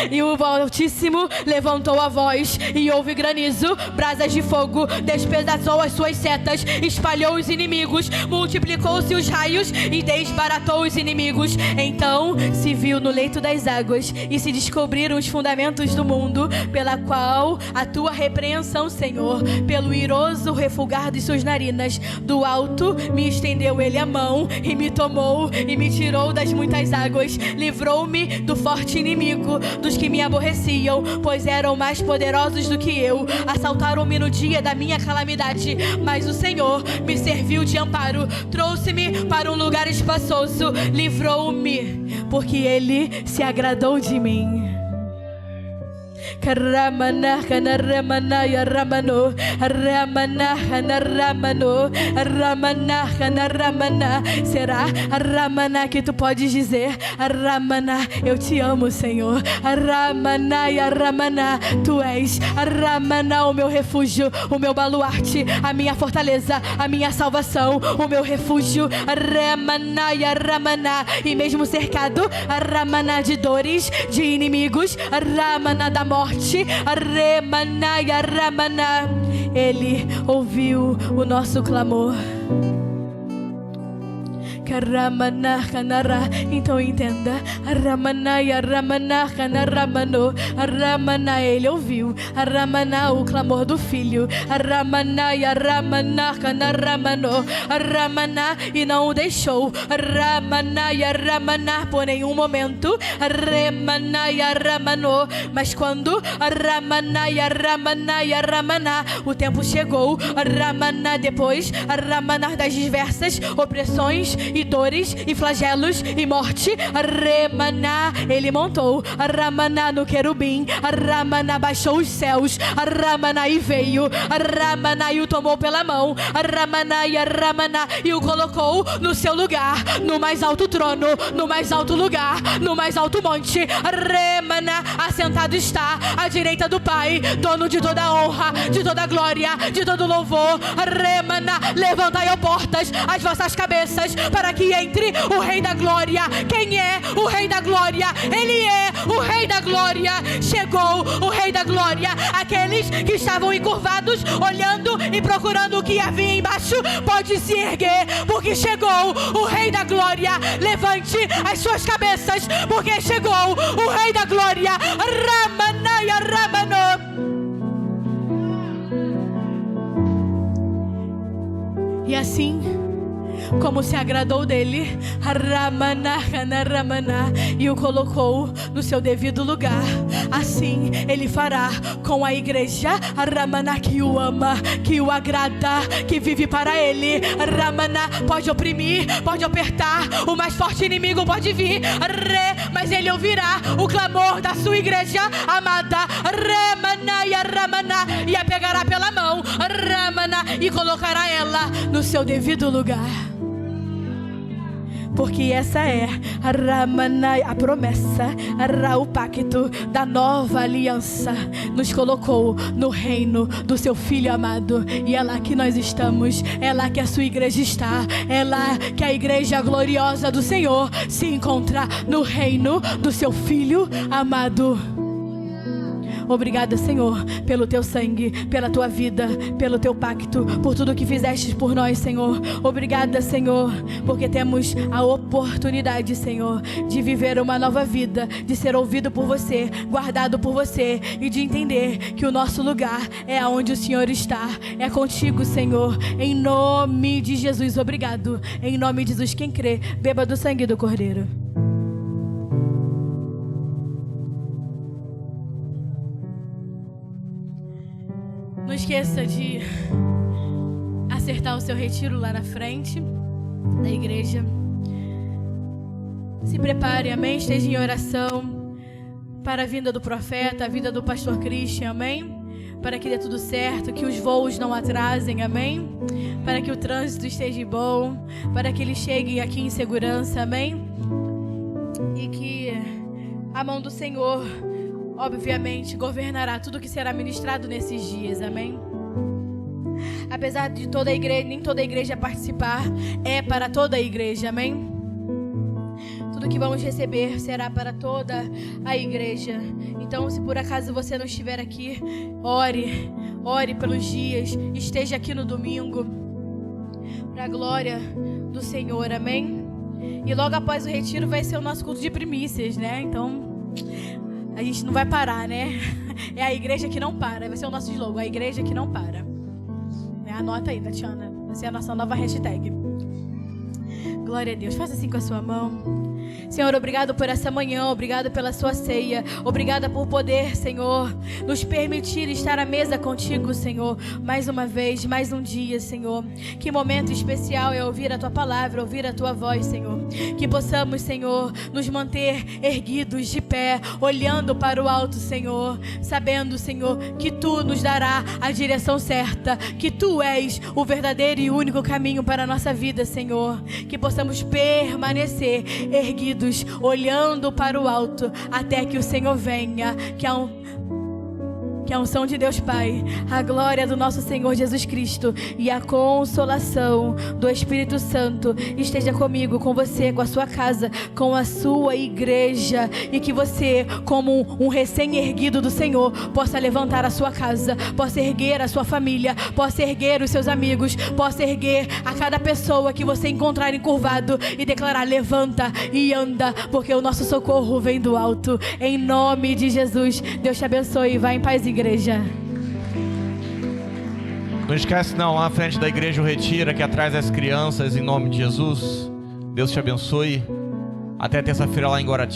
e o Altíssimo levantou a voz, e houve granizo, brasas de fogo, despedaçou as suas setas, espalhou os inimigos, multiplicou-se os raios e desbaratou os inimigos. Então se viu no leito das águas e se descobriram os fundamentos do mundo, pela qual a tua repreensão, Senhor, pelo iroso refugar de suas narinas. Do alto me estendeu Ele a mão e me tomou e me tirou das muitas águas. Livrou-me do forte inimigo, dos que me aborreciam, pois eram mais poderosos do que eu. Assaltaram-me no dia da minha calamidade, mas o Senhor me serviu de amparo. Trouxe-me para um lugar espaçoso, livrou-me, porque Ele se agradou de mim. Karamana kanaramana ya ramano, ramana kanaramano, ramana kanaramana. Será ramana que tu podes dizer? Ramana, eu te amo, Senhor. Ramana ya ramana, tu és ramana, o meu refúgio, o meu baluarte, a minha fortaleza, a minha salvação, o meu refúgio. Ramana ya ramana, e mesmo cercado, ramana de dores, de inimigos, ramana da morte, Remana ya Ramana, Ele ouviu o nosso clamor. Karamana kanara, então entenda. Ramana ya Ramana kanaramano, Ramana, Ele ouviu. Ramana, o clamor do filho. Ramana ya Ramana kanaramano, Ramana, e não o deixou. Ramana ya Ramana por nenhum momento. Remana ya Ramano, mas quando Ramana ya Ramana ya Ramana, o tempo chegou. Ramana, depois Ramana das diversas opressões e dores e flagelos e morte, Remana, Ele montou. Ramana no querubim. Ramana baixou os céus. Ramana e veio. Ramana e o tomou pela mão. Ramana e Ramana e o colocou no seu lugar, no mais alto trono, no mais alto lugar, no mais alto monte. Remana, assentado está à direita do Pai, dono de toda a honra, de toda a glória, de todo louvor. Remana, levantai, ó portas, as vossas cabeças, para que entre o Rei da Glória. Quem é o Rei da Glória? Ele é o Rei da Glória. Chegou o Rei da Glória. Aqueles que estavam encurvados, olhando e procurando o que havia embaixo, pode se erguer, porque chegou o Rei da Glória. Levante as suas cabeças, porque chegou o Rei da Glória. Ramanaya Ramano. E assim como se agradou dele, Ramana, Ramana, e o colocou no seu devido lugar, assim Ele fará com a igreja, Ramana, que o ama, que o agrada, que vive para Ele. Ramana, pode oprimir, pode apertar, o mais forte inimigo pode vir, mas Ele ouvirá o clamor da sua igreja amada, Ramana, e a pegará pela mão, Ramana, e colocará ela no seu devido lugar. porque essa é a promessa, o pacto da nova aliança. Nos colocou no reino do seu Filho amado, e é lá que nós estamos, é lá que a sua igreja está, é lá que a igreja gloriosa do Senhor se encontra, no reino do seu Filho amado. Obrigada, Senhor, pelo teu sangue, pela tua vida, pelo teu pacto, por tudo que fizeste por nós, Senhor. Obrigada, Senhor, porque temos a oportunidade, Senhor, de viver uma nova vida, de ser ouvido por você, guardado por você, e de entender que o nosso lugar é aonde o Senhor está, é contigo, Senhor, em nome de Jesus. Obrigado, em nome de Jesus. Quem crê, beba do sangue do Cordeiro. Não esqueça de acertar o seu retiro lá na frente da igreja. Se prepare, amém? Esteja em oração para a vinda do profeta, a vinda do pastor Christian, amém? Para que dê tudo certo, que os voos não atrasem, amém? Para que o trânsito esteja bom, para que ele chegue aqui em segurança, amém? E que a mão do Senhor, obviamente, governará tudo que será ministrado nesses dias, amém? Apesar de toda a igreja, nem toda a igreja participar, é para toda a igreja, amém? Tudo que vamos receber será para toda a igreja. Então, se por acaso você não estiver aqui, ore pelos dias, esteja aqui no domingo, para a glória do Senhor, amém? E logo após o retiro vai ser o nosso culto de primícias, né? Então, a gente não vai parar, né? É a igreja que não para. Vai ser o nosso slogan, a igreja que não para. Anota aí, Tatiana. Vai ser a nossa nova hashtag. Glória a Deus. Faça assim com a sua mão. Senhor, obrigado por essa manhã, obrigado pela sua ceia, obrigada por poder, Senhor, nos permitir estar à mesa contigo, Senhor, mais uma vez, mais um dia, Senhor. Que momento especial é ouvir a tua palavra, ouvir a tua voz, Senhor. Que possamos, Senhor, nos manter erguidos de pé, olhando para o alto, Senhor, sabendo, Senhor, que tu nos dará a direção certa, que tu és o verdadeiro e único caminho para a nossa vida, Senhor. Que possamos permanecer erguidos, olhando para o alto, até que o Senhor venha, que a unção de Deus Pai, a glória do nosso Senhor Jesus Cristo e a consolação do Espírito Santo esteja comigo, com você, com a sua casa, com a sua igreja, e que você, como um recém-erguido do Senhor, possa levantar a sua casa, possa erguer a sua família, possa erguer os seus amigos, possa erguer a cada pessoa que você encontrar encurvado e declarar: levanta e anda, porque o nosso socorro vem do alto. Em nome de Jesus, Deus te abençoe. Vai em paz, igreja. Não esquece não, lá na frente da igreja o retiro, aqui atrás as crianças, em nome de Jesus. Deus te abençoe. Até terça-feira lá em Guarati.